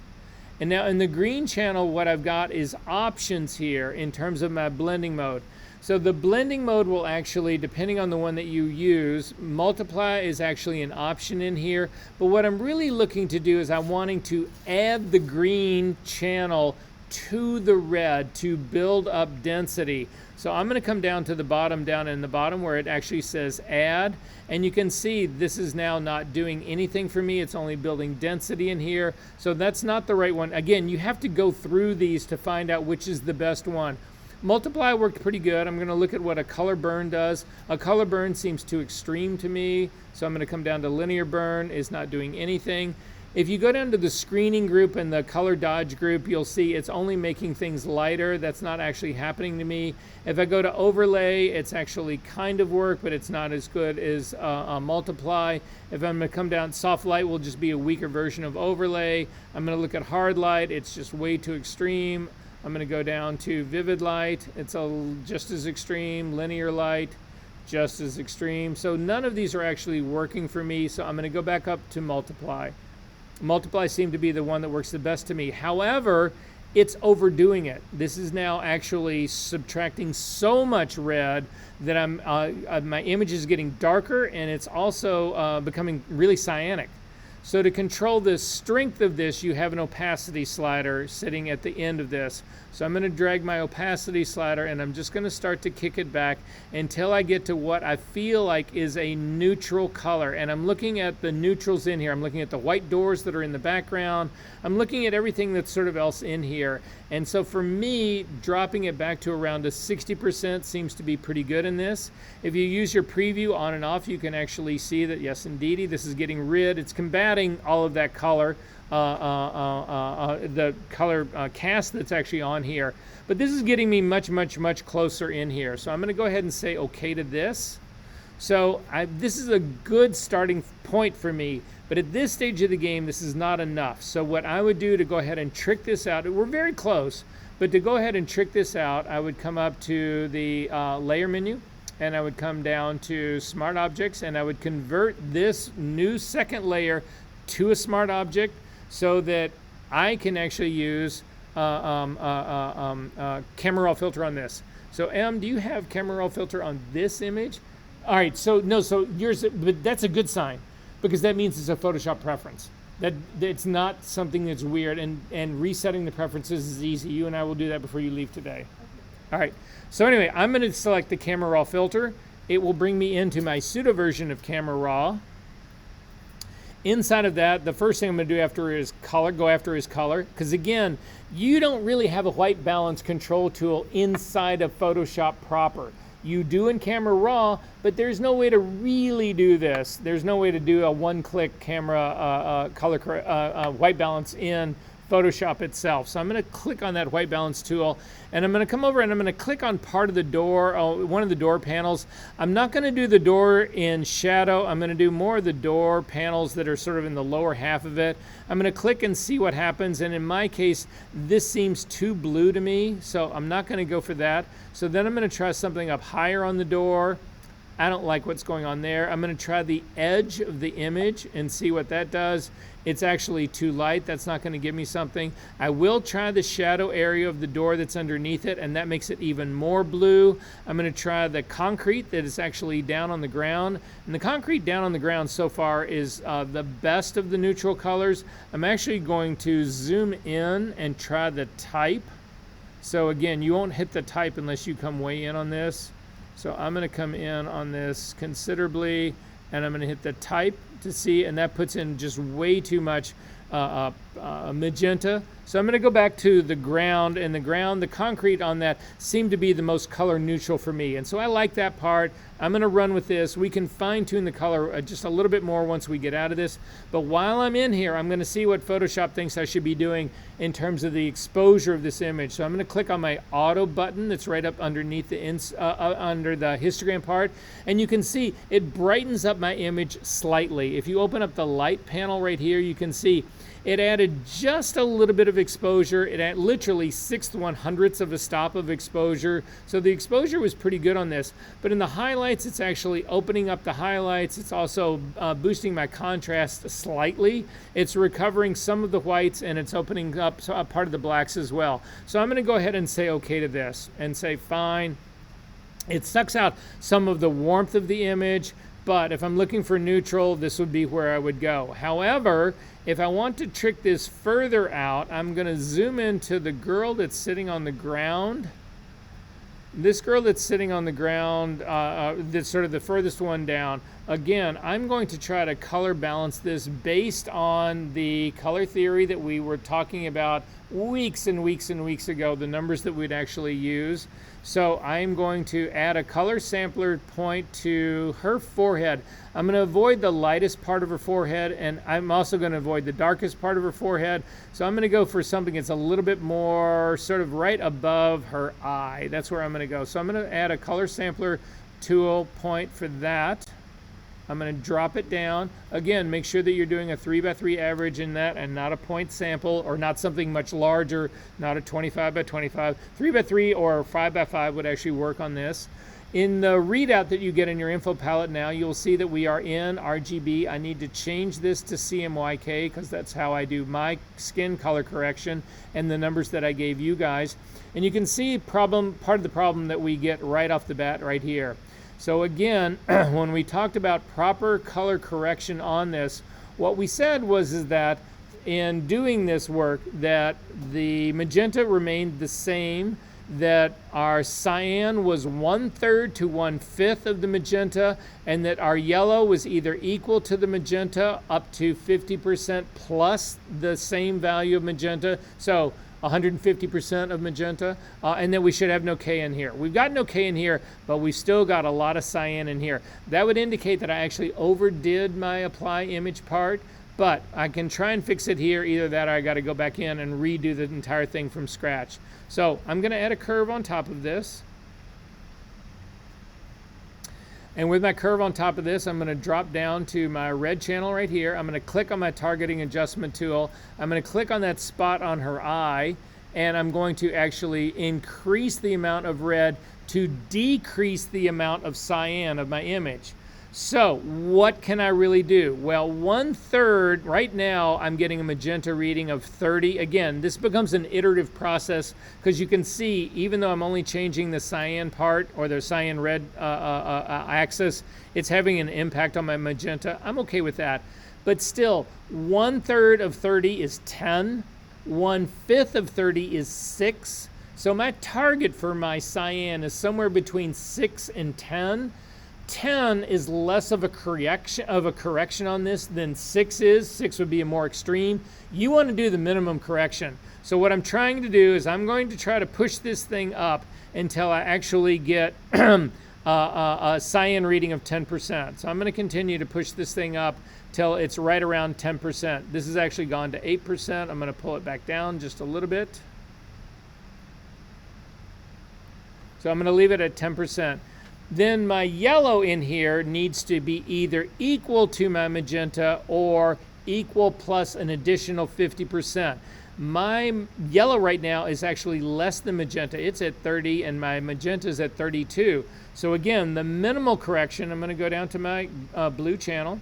And now in the green channel, what I've got is options here in terms of my blending mode. So the blending mode will actually, depending on the one that you use, multiply is actually an option in here. But what I'm really looking to do is I'm wanting to add the green channel to the red to build up density. So I'm going to come down to the bottom, down in the bottom where it actually says add. And you can see this is now not doing anything for me. It's only building density in here. So that's not the right one. Again, you have to go through these to find out which is the best one. Multiply worked pretty good. I'm going to look at what a color burn does. A color burn seems too extreme to me, so I'm going to come down to linear burn. Is not doing anything. If you go down to the screening group and the color dodge group, you'll see it's only making things lighter. That's not actually happening to me. If I go to overlay, it's actually kind of work, but it's not as good as multiply. If I'm going to come down, soft light will just be a weaker version of overlay. I'm going to look at hard light. It's just way too extreme. I'm going to go down to vivid light. It's just as extreme. Linear light, just as extreme. So none of these are actually working for me. So I'm going to go back up to multiply. Multiply seemed to be the one that works the best to me. However, it's overdoing it. This is now actually subtracting so much red that my image is getting darker, and it's also becoming really cyanic. So to control the strength of this, you have an opacity slider sitting at the end of this. So I'm going to drag my opacity slider, and I'm just going to start to kick it back until I get to what I feel like is a neutral color. And I'm looking at the neutrals in here. I'm looking at the white doors that are in the background. I'm looking at everything that's sort of else in here. And so for me, dropping it back to around a 60% seems to be pretty good in this. If you use your preview on and off, you can actually see that, yes, indeedy, this is getting rid. It's combating all of that color, the color cast that's actually on here. But this is getting me much, much, much closer in here. So I'm going to go ahead and say OK to this. So this is a good starting point for me. But at this stage of the game, this is not enough. So what I would do to go ahead and trick this out, we're very close, but to go ahead and trick this out, I would come up to the layer menu, and I would come down to smart objects, and I would convert this new second layer to a smart object so that I can actually use camera raw filter on this. So do you have camera raw filter on this image? All right, so no, so yours, but that's a good sign, because that means it's a Photoshop preference. That it's not something that's weird, and resetting the preferences is easy. You and I will do that before you leave today. All right, so anyway, I'm going to select the camera raw filter. It will bring me into my pseudo version of camera raw. Inside of that, the first thing I'm going to do after is color, go after is color, because again, you don't really have a white balance control tool inside of Photoshop proper. You do in Camera Raw, but there's no way to really do this. There's no way to do a one-click camera color white balance in Photoshop itself. So I'm going to click on that white balance tool, and I'm going to come over and I'm going to click on part of the door, one of the door panels. I'm not going to do the door in shadow. I'm going to do more of the door panels that are sort of in the lower half of it. I'm going to click and see what happens, and in my case, this seems too blue to me, so I'm not going to go for that. So then I'm going to try something up higher on the door. I don't like what's going on there. I'm going to try the edge of the image and see what that does. It's actually too light. That's not going to give me something. I will try the shadow area of the door that's underneath it, and that makes it even more blue. I'm going to try the concrete that is actually down on the ground. And the concrete down on the ground so far is the best of the neutral colors. I'm actually going to zoom in and try the type. So again, you won't hit the type unless you come way in on this. So I'm going to come in on this considerably, and I'm going to hit the type to see, and that puts in just way too much magenta. So I'm going to go back to the ground, and the concrete on that seemed to be the most color neutral for me. And so I like that part. I'm going to run with this. We can fine tune the color just a little bit more once we get out of this. But while I'm in here, I'm going to see what Photoshop thinks I should be doing in terms of the exposure of this image. So I'm going to click on my auto button that's right up underneath under the histogram part. And you can see it brightens up my image slightly. If you open up the light panel right here, you can see it added just a little bit of exposure. It had literally 6/100ths of a stop of exposure. So the exposure was pretty good on this. But in the highlights, it's actually opening up the highlights. It's also boosting my contrast slightly. It's recovering some of the whites, and it's opening up a part of the blacks as well. So I'm going to go ahead and say okay to this and say fine. It sucks out some of the warmth of the image, but if I'm looking for neutral, this would be where I would go. However, if I want to trick this further out, I'm going to zoom into the girl that's sitting on the ground. This girl that's sitting on the ground, that's sort of the furthest one down. Again, I'm going to try to color balance this based on the color theory that we were talking about weeks and weeks and weeks ago, the numbers that we'd actually use. So I'm going to add a color sampler point to her forehead. I'm going to avoid the lightest part of her forehead, and I'm also going to avoid the darkest part of her forehead. So I'm going to go for something that's a little bit more sort of right above her eye. That's where I'm going to go. So I'm going to add a color sampler tool point for that. I'm going to drop it down. Again, make sure that you're doing a 3x3 average in that and not a point sample, or not something much larger, not a 25x25. 3x3 or 5x5 would actually work on this. In the readout that you get in your info palette now, you'll see that we are in RGB. I need to change this to CMYK because that's how I do my skin color correction and the numbers that I gave you guys. And you can see part of the problem that we get right off the bat right here. So again, when we talked about proper color correction on this, what we said was that in doing this work, that the magenta remained the same, that our cyan was 1/3 to 1/5 of the magenta, and that our yellow was either equal to the magenta up to 50% plus the same value of magenta. So 150% of magenta, and then we should have no K in here. We've got no K in here, but we've still got a lot of cyan in here. That would indicate that I actually overdid my apply image part, but I can try and fix it here. Either that or I got to go back in and redo the entire thing from scratch. So I'm going to add a curve on top of this. And with my curve on top of this, I'm going to drop down to my red channel right here. I'm going to click on my targeting adjustment tool. I'm going to click on that spot on her eye, and I'm going to actually increase the amount of red to decrease the amount of cyan of my image. So what can I really do? Well, 1/3, right now I'm getting a magenta reading of 30. Again, this becomes an iterative process because you can see, even though I'm only changing the cyan part or the cyan red axis, it's having an impact on my magenta. I'm okay with that. But still, 1/3 of 30 is 10. 1/5 of 30 is 6. So my target for my cyan is somewhere between 6 and 10. 10 is less of a correction on this than 6 is. 6 would be a more extreme. You want to do the minimum correction. So what I'm trying to do is I'm going to try to push this thing up until I actually get cyan reading of 10%. So I'm going to continue to push this thing up till it's right around 10%. This has actually gone to 8%. I'm going to pull it back down just a little bit. So I'm going to leave it at 10%. Then my yellow in here needs to be either equal to my magenta or equal plus an additional 50%. My yellow right now is actually less than magenta. It's at 30 and my magenta is at 32. So again, the minimal correction, I'm going to go down to my blue channel.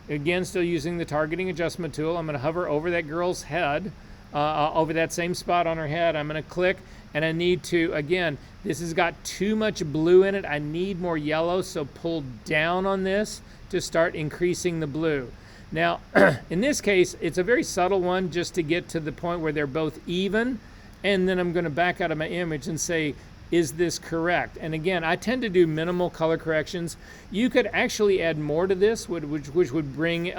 Again, still using the targeting adjustment tool. I'm going to hover over that girl's head, over that same spot on her head. I'm going to click, and I need to, again, this has got too much blue in it. I need more yellow, so pull down on this to start increasing the blue. Now, in this case, it's a very subtle one just to get to the point where they're both even, and then I'm going to back out of my image and say, is this correct? And again, I tend to do minimal color corrections. You could actually add more to this, which would bring, make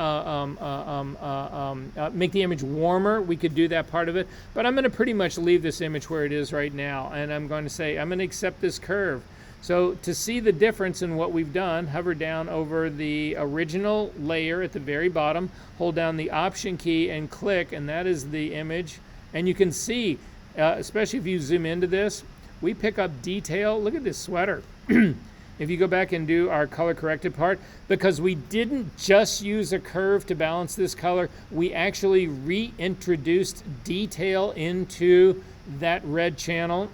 the image warmer. We could do that part of it, but I'm going to pretty much leave this image where it is right now, and I'm going to say, I'm going to accept this curve. So to see the difference in what we've done, hover down over the original layer at the very bottom, hold down the Option key and click, and that is the image. And you can see, especially if you zoom into this, we pick up detail. Look at this sweater. If you go back and do our color corrected part, because we didn't just use a curve to balance this color, we actually reintroduced detail into that red channel.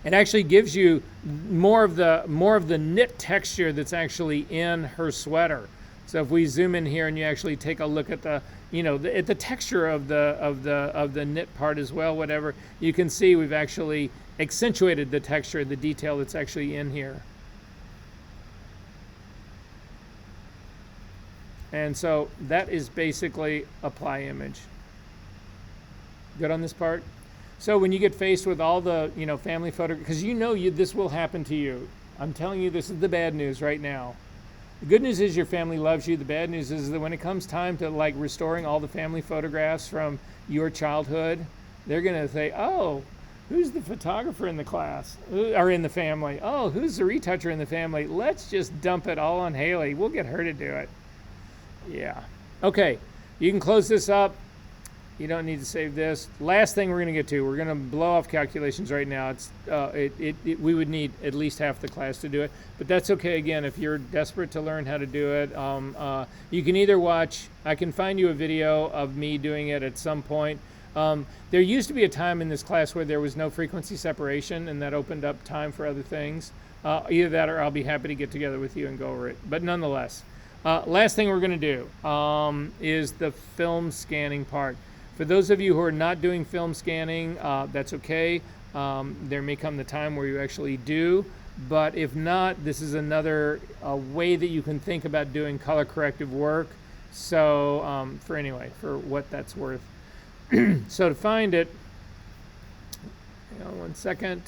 It actually gives you more of the knit texture that's actually in her sweater. So if we zoom in here and you actually take a look at the, at the texture of the knit part as well, whatever, you can see we've actually accentuated the texture, the detail that's actually in here. And so that is basically apply image. Good on this part? So when you get faced with all the, family photo, because this will happen to you. I'm telling you, this is the bad news right now. The good news is your family loves you. The bad news is that when it comes time to restoring all the family photographs from your childhood, they're going to say, oh, who's the photographer in the class or in the family? Oh, who's the retoucher in the family? Let's just dump it all on Haley. We'll get her to do it. Yeah. Okay, you can close this up. You don't need to save this. Last thing we're going to get to, we're going to blow off calculations right now. We would need at least half the class to do it, but that's okay. Again, if you're desperate to learn how to do it, you can either watch, I can find you a video of me doing it at some point. There used to be a time in this class where there was no frequency separation, and that opened up time for other things. Either that or I'll be happy to get together with you and go over it. But nonetheless, last thing we're going to do is the film scanning part. For those of you who are not doing film scanning, that's okay. There may come the time where you actually do, but if not, this is another way that you can think about doing color corrective work. So for what that's worth. So to find it, hang on 1 second.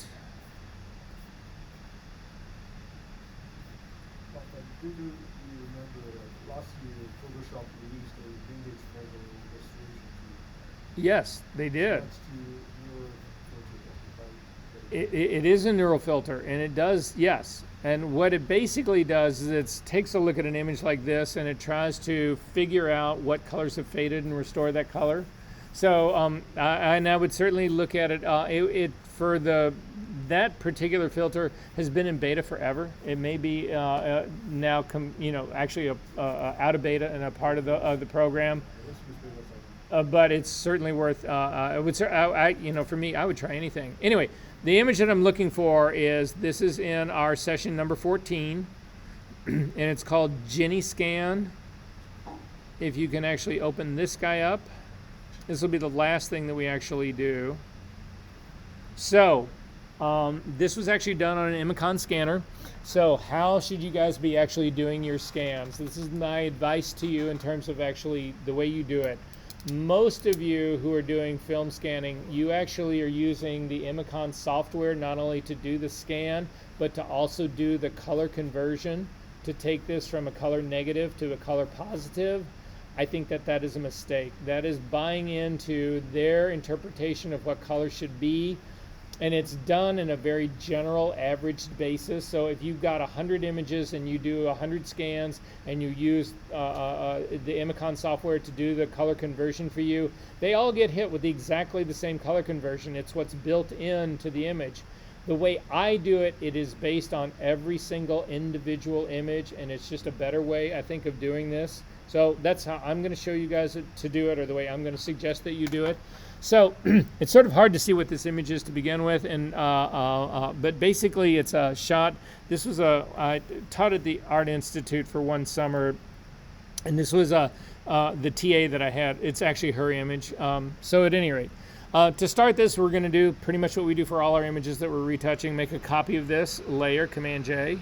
Do you remember last year Photoshop released a vintage photo restoration tool? Yes, they did. Thanks to neural filter. It is a neural filter, and it does, yes. And what it basically does is it takes a look at an image like this, and it tries to figure out what colors have faded and restore that color. So I would certainly look at it. That particular filter has been in beta forever. It may be now, actually out of beta and a part of the program. But it's certainly worth. For me, I would try anything. Anyway, the image that I'm looking for this is in our session number 14, and it's called Jenny Scan. If you can actually open this guy up. This will be the last thing that we actually do. So, this was actually done on an Imicon scanner. So how should you guys be actually doing your scans? This is my advice to you in terms of actually the way you do it. Most of you who are doing film scanning, you actually are using the Imicon software not only to do the scan, but to also do the color conversion to take this from a color negative to a color positive. I think that is a mistake. That is buying into their interpretation of what color should be and it's done in a very general averaged basis. So if you've got 100 images and you do 100 scans and you use the Imicon software to do the color conversion for you, they all get hit with exactly the same color conversion. It's what's built into the image. The way I do it, it is based on every single individual image, and it's just a better way, I think, of doing this. So that's how I'm going to show you guys to do it, or the way I'm going to suggest that you do it. So it's sort of hard to see what this image is to begin with, and but basically it's a shot. This was I taught at the Art Institute for one summer, and this was the TA that I had. It's actually her image. So at any rate, to start this, we're going to do pretty much what we do for all our images that we're retouching. Make a copy of this, layer, Command J.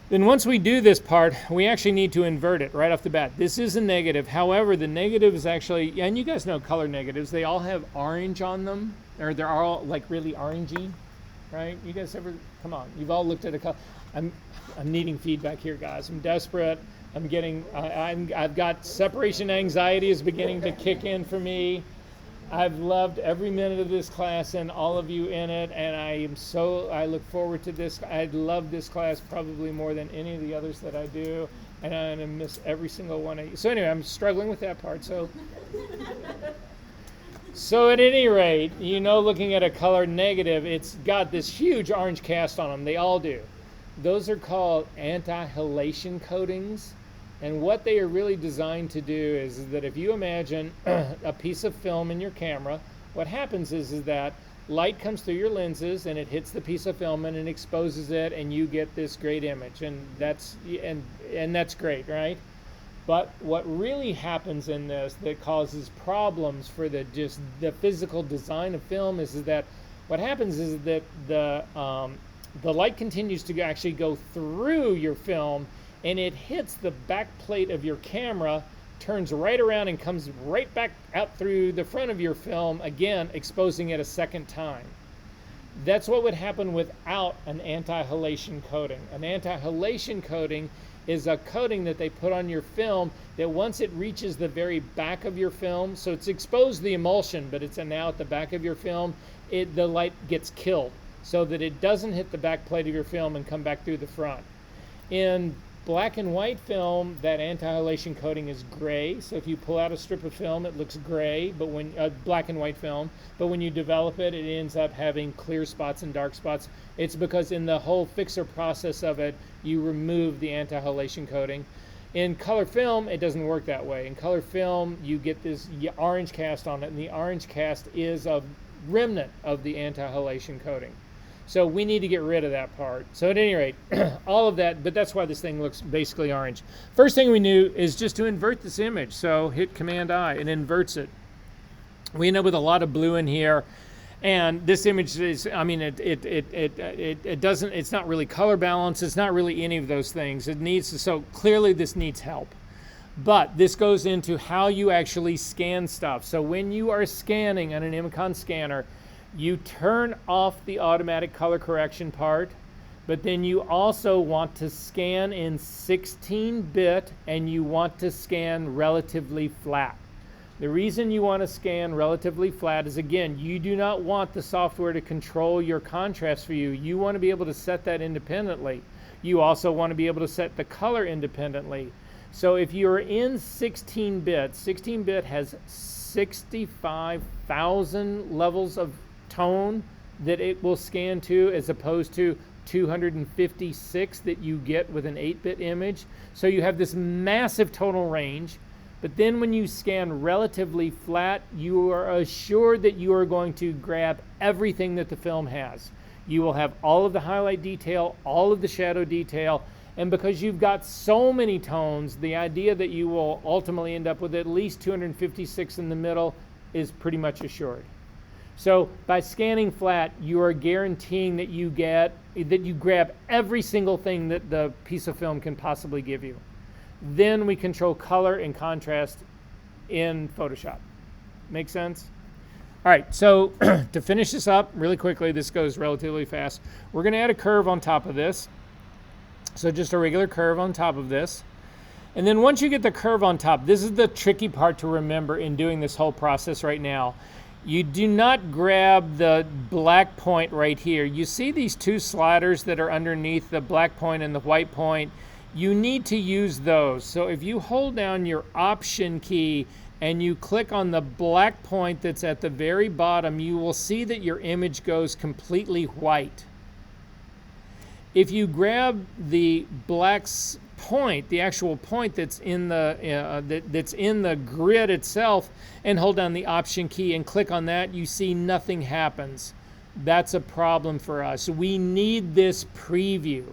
Then once we do this part, we actually need to invert it right off the bat. This is a negative. However, the negative is actually, and you guys know color negatives, they all have orange on them, or they're all like really orangey, right? You guys ever, come on, you've all looked at a color. I'm needing feedback here, guys. I'm desperate. I'm getting, I've got separation anxiety is beginning to kick in for me. I've loved every minute of this class and all of you in it, and I look forward to this. I love this class probably more than any of the others that I do, and I'm going to miss every single one of you. So anyway, I'm struggling with that part. So at any rate, looking at a color negative, it's got this huge orange cast on them. They all do. Those are called anti-halation coatings. And what they are really designed to do is that if you imagine a piece of film in your camera, what happens is that light comes through your lenses and it hits the piece of film and it exposes it, and you get this great image, and that's great, right? But what really happens in this that causes problems for the physical design of film is that what happens is that the light continues to actually go through your film, and it hits the back plate of your camera, turns right around and comes right back out through the front of your film, again exposing it a second time. That's what would happen without an anti-halation coating. An anti-halation coating is a coating that they put on your film that once it reaches the very back of your film, so it's exposed the emulsion, but it's now at the back of your film, the light gets killed so that it doesn't hit the back plate of your film and come back through the front. In black and white film, that anti-halation coating is gray. So if you pull out a strip of film, it looks gray, but when black and white film, but when you develop it, it ends up having clear spots and dark spots. It's because in the whole fixer process of it, you remove the anti-halation coating. In color film, it doesn't work that way. In color film, you get this orange cast on it, and the orange cast is a remnant of the anti-halation coating. So we need to get rid of that part. So at any rate, all of that, but that's why this thing looks basically orange. First thing we knew is just to invert this image. So hit Command I, and inverts it. We end up with a lot of blue in here. And this image is, I mean, it doesn't, it's not really color balance. It's not really any of those things. It needs to, so clearly this needs help. But this goes into how you actually scan stuff. So when you are scanning on an Imicon scanner, you turn off the automatic color correction part, but then you also want to scan in 16-bit, and you want to scan relatively flat. The reason you want to scan relatively flat is, again, you do not want the software to control your contrast for you. You want to be able to set that independently. You also want to be able to set the color independently. So if you're in 16-bit, 16-bit has 65,000 levels of tone that it will scan to, as opposed to 256 that you get with an 8-bit image. So you have this massive tonal range, but then when you scan relatively flat, you are assured that you are going to grab everything that the film has. You will have all of the highlight detail, all of the shadow detail, and because you've got so many tones, the idea that you will ultimately end up with at least 256 in the middle is pretty much assured. So by scanning flat, you are guaranteeing that you grab every single thing that the piece of film can possibly give you. Then we control color and contrast in Photoshop. Make sense? All right, so to finish this up really quickly, this goes relatively fast. We're going to add a curve on top of this. So just a regular curve on top of this. And then once you get the curve on top, this is the tricky part to remember in doing this whole process right now. You do not grab the black point right here. You see these two sliders that are underneath the black point and the white point? You need to use those. So if you hold down your Option key and you click on the black point that's at the very bottom, you will see that your image goes completely white. If you grab the black point, the actual point that's in the that's in the grid itself, and hold down the Option key and click on that, you see nothing happens. That's a problem for us. We need this preview.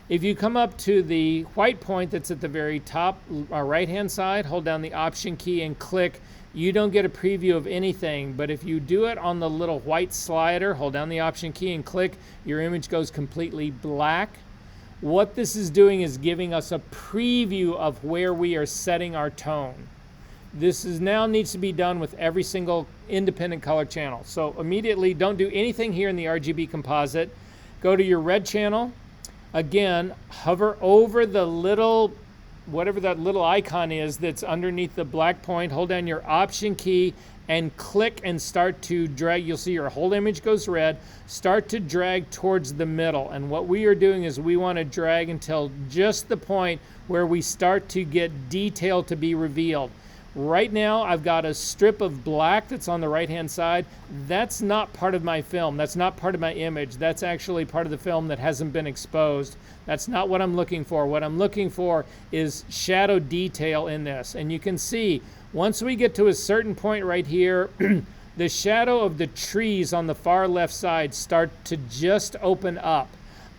If you come up to the white point that's at the very top right-hand side, hold down the Option key and click. You don't get a preview of anything, but if you do it on the little white slider, hold down the Option key and click, your image goes completely black. What this is doing is giving us a preview of where we are setting our tone. This is now needs to be done with every single independent color channel. So immediately, don't do anything here in the RGB composite. Go to your red channel. Again, hover over the little, whatever that little icon is that's underneath the black point. Hold down your Option key and click and start to drag. You'll see your whole image goes red. Start to drag towards the middle. And what we are doing is we want to drag until just the point where we start to get detail to be revealed. Right now, I've got a strip of black that's on the right-hand side. That's not part of my film. That's not part of my image. That's actually part of the film that hasn't been exposed. That's not what I'm looking for. What I'm looking for is shadow detail in this. And you can see, once we get to a certain point right here, the shadow of the trees on the far left side start to just open up.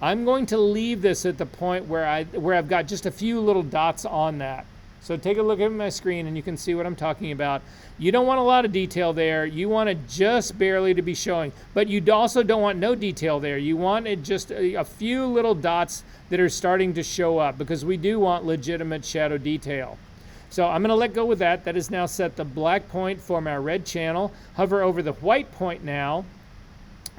I'm going to leave this at the point where I've got just a few little dots on that. So take a look at my screen and you can see what I'm talking about. You don't want a lot of detail there. You want it just barely to be showing, but you also don't want no detail there. You want it just a few little dots that are starting to show up, because we do want legitimate shadow detail. So I'm going to let go with that. That is now set the black point for my red channel. Hover over the white point now.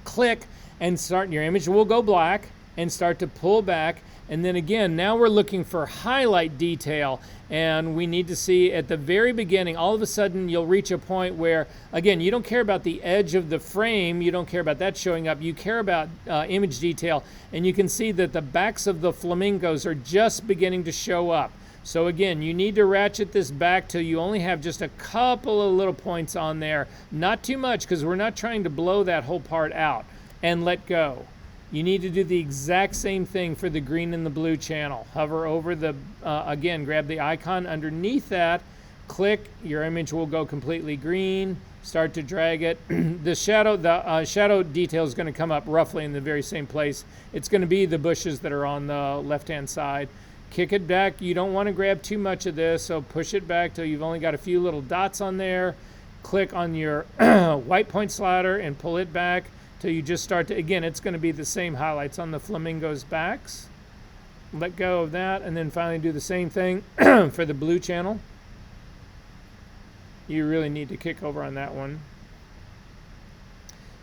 Click and start. Your image will go black and start to pull back. And then again, now we're looking for highlight detail, and we need to see at the very beginning, all of a sudden you'll reach a point where, again, you don't care about the edge of the frame, you don't care about that showing up, you care about image detail, and you can see that the backs of the flamingos are just beginning to show up. So again, you need to ratchet this back till you only have just a couple of little points on there, not too much, because we're not trying to blow that whole part out, and let go. You need to do the exact same thing for the green and the blue channel. Hover over the, again, grab the icon underneath that, click, your image will go completely green, start to drag it. The shadow detail is going to come up roughly in the very same place. It's going to be the bushes that are on the left-hand side. Kick it back. You don't want to grab too much of this, so push it back till you've only got a few little dots on there. Click on your white point slider and pull it back till you just start to, again, it's going to be the same highlights on the flamingos' backs. Let go of that, and then finally do the same thing for the blue channel. You really need to kick over on that one.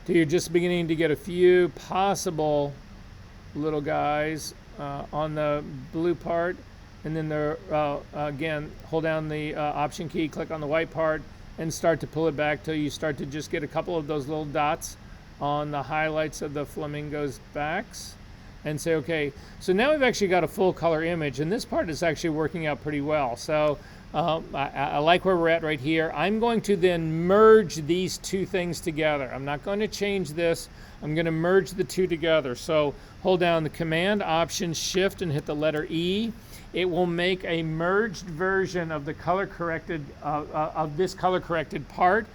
Till you're just beginning to get a few possible little guys on the blue part, and then again, hold down the Option key, click on the white part, and start to pull it back till you start to just get a couple of those little dots on the highlights of the flamingos' backs, and say, okay, so now we've actually got a full color image, and this part is actually working out pretty well. So I like where we're at right here. I'm going to then merge these two things together. I'm not going to change this. I'm going to merge the two together. So hold down the Command, Option, Shift, and hit the letter E. It will make a merged version of the color corrected, of this color corrected part.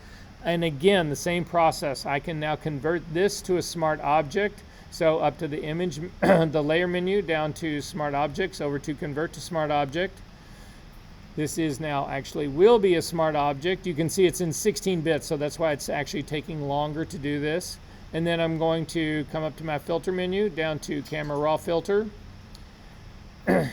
And again, the same process. I can now convert this to a smart object. So up to the image, the layer menu, down to smart objects, over to convert to smart object. This is now actually will be a smart object. You can see it's in 16 bits, so that's why it's actually taking longer to do this. And then I'm going to come up to my filter menu, down to camera raw filter. And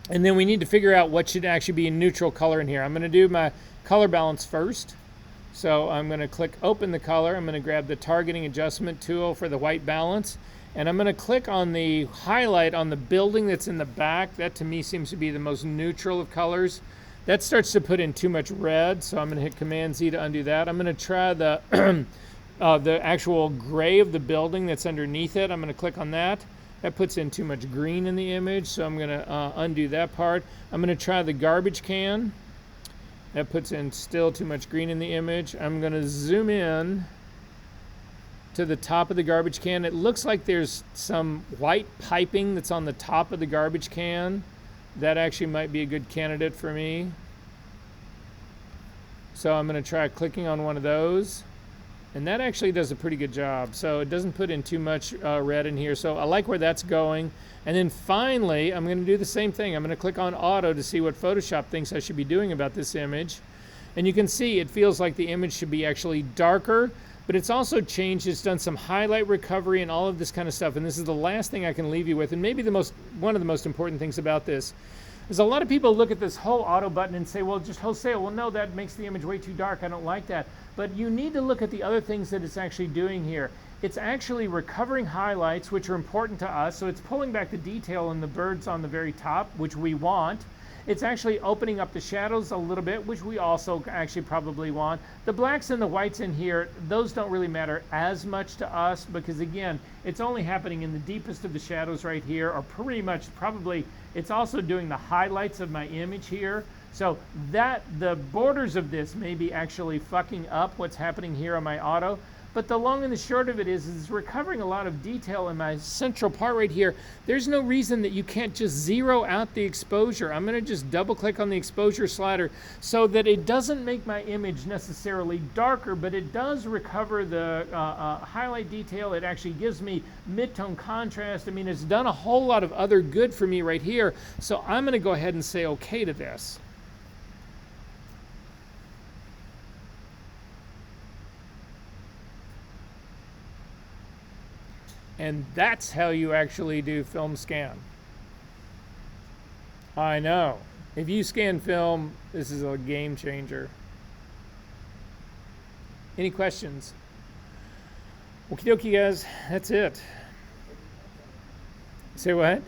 then we need to figure out what should actually be a neutral color in here. I'm going to do my color balance first. So I'm going to click open the color. I'm going to grab the targeting adjustment tool for the white balance. And I'm going to click on the highlight on the building that's in the back. That to me seems to be the most neutral of colors. That starts to put in too much red, so I'm going to hit Command Z to undo that. I'm going to try the the actual gray of the building that's underneath it. I'm going to click on that. That puts in too much green in the image, so I'm going to undo that part. I'm going to try the garbage can. That puts in still too much green in the image. I'm going to zoom in to the top of the garbage can. It looks like there's some white piping that's on the top of the garbage can. That actually might be a good candidate for me. So I'm going to try clicking on one of those. And that actually does a pretty good job. So it doesn't put in too much red in here. So I like where that's going. And then finally, I'm going to do the same thing. I'm going to click on Auto to see what Photoshop thinks I should be doing about this image. And you can see it feels like the image should be actually darker. But it's also changed. It's done some highlight recovery and all of this kind of stuff. And this is the last thing I can leave you with. And maybe one of the most important things about this is a lot of people look at this whole auto button and say, well, just wholesale. Well, no, that makes the image way too dark. I don't like that. But you need to look at the other things that it's actually doing here. It's actually recovering highlights, which are important to us. So it's pulling back the detail in the birds on the very top, which we want. It's actually opening up the shadows a little bit, which we also actually probably want. The blacks and the whites in here, those don't really matter as much to us because, again, it's only happening in the deepest of the shadows right here, or pretty much probably it's also doing the highlights of my image here. So that the borders of this may be actually fucking up what's happening here on my auto. But the long and the short of it is it's recovering a lot of detail in my central part right here. There's no reason that you can't just zero out the exposure. I'm going to just double click on the exposure slider so that it doesn't make my image necessarily darker, but it does recover the highlight detail. It actually gives me mid-tone contrast. I mean, it's done a whole lot of other good for me right here. So I'm going to go ahead and say okay to this. And that's how you actually do film scan. I know. If you scan film, this is a game changer. Any questions? Okie dokie, guys. That's it. Say what?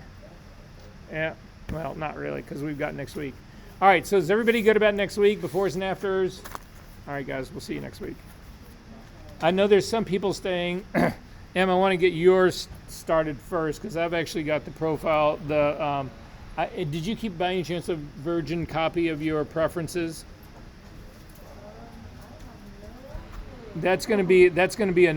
Yeah. Well, not really, because we've got next week. All right. So is everybody good about next week? Befores and afters? All right, guys. We'll see you next week. I know there's some people staying. Em, I want to get yours started first because I've actually got the profile. Did you keep by any chance a virgin copy of your preferences? That's going to be a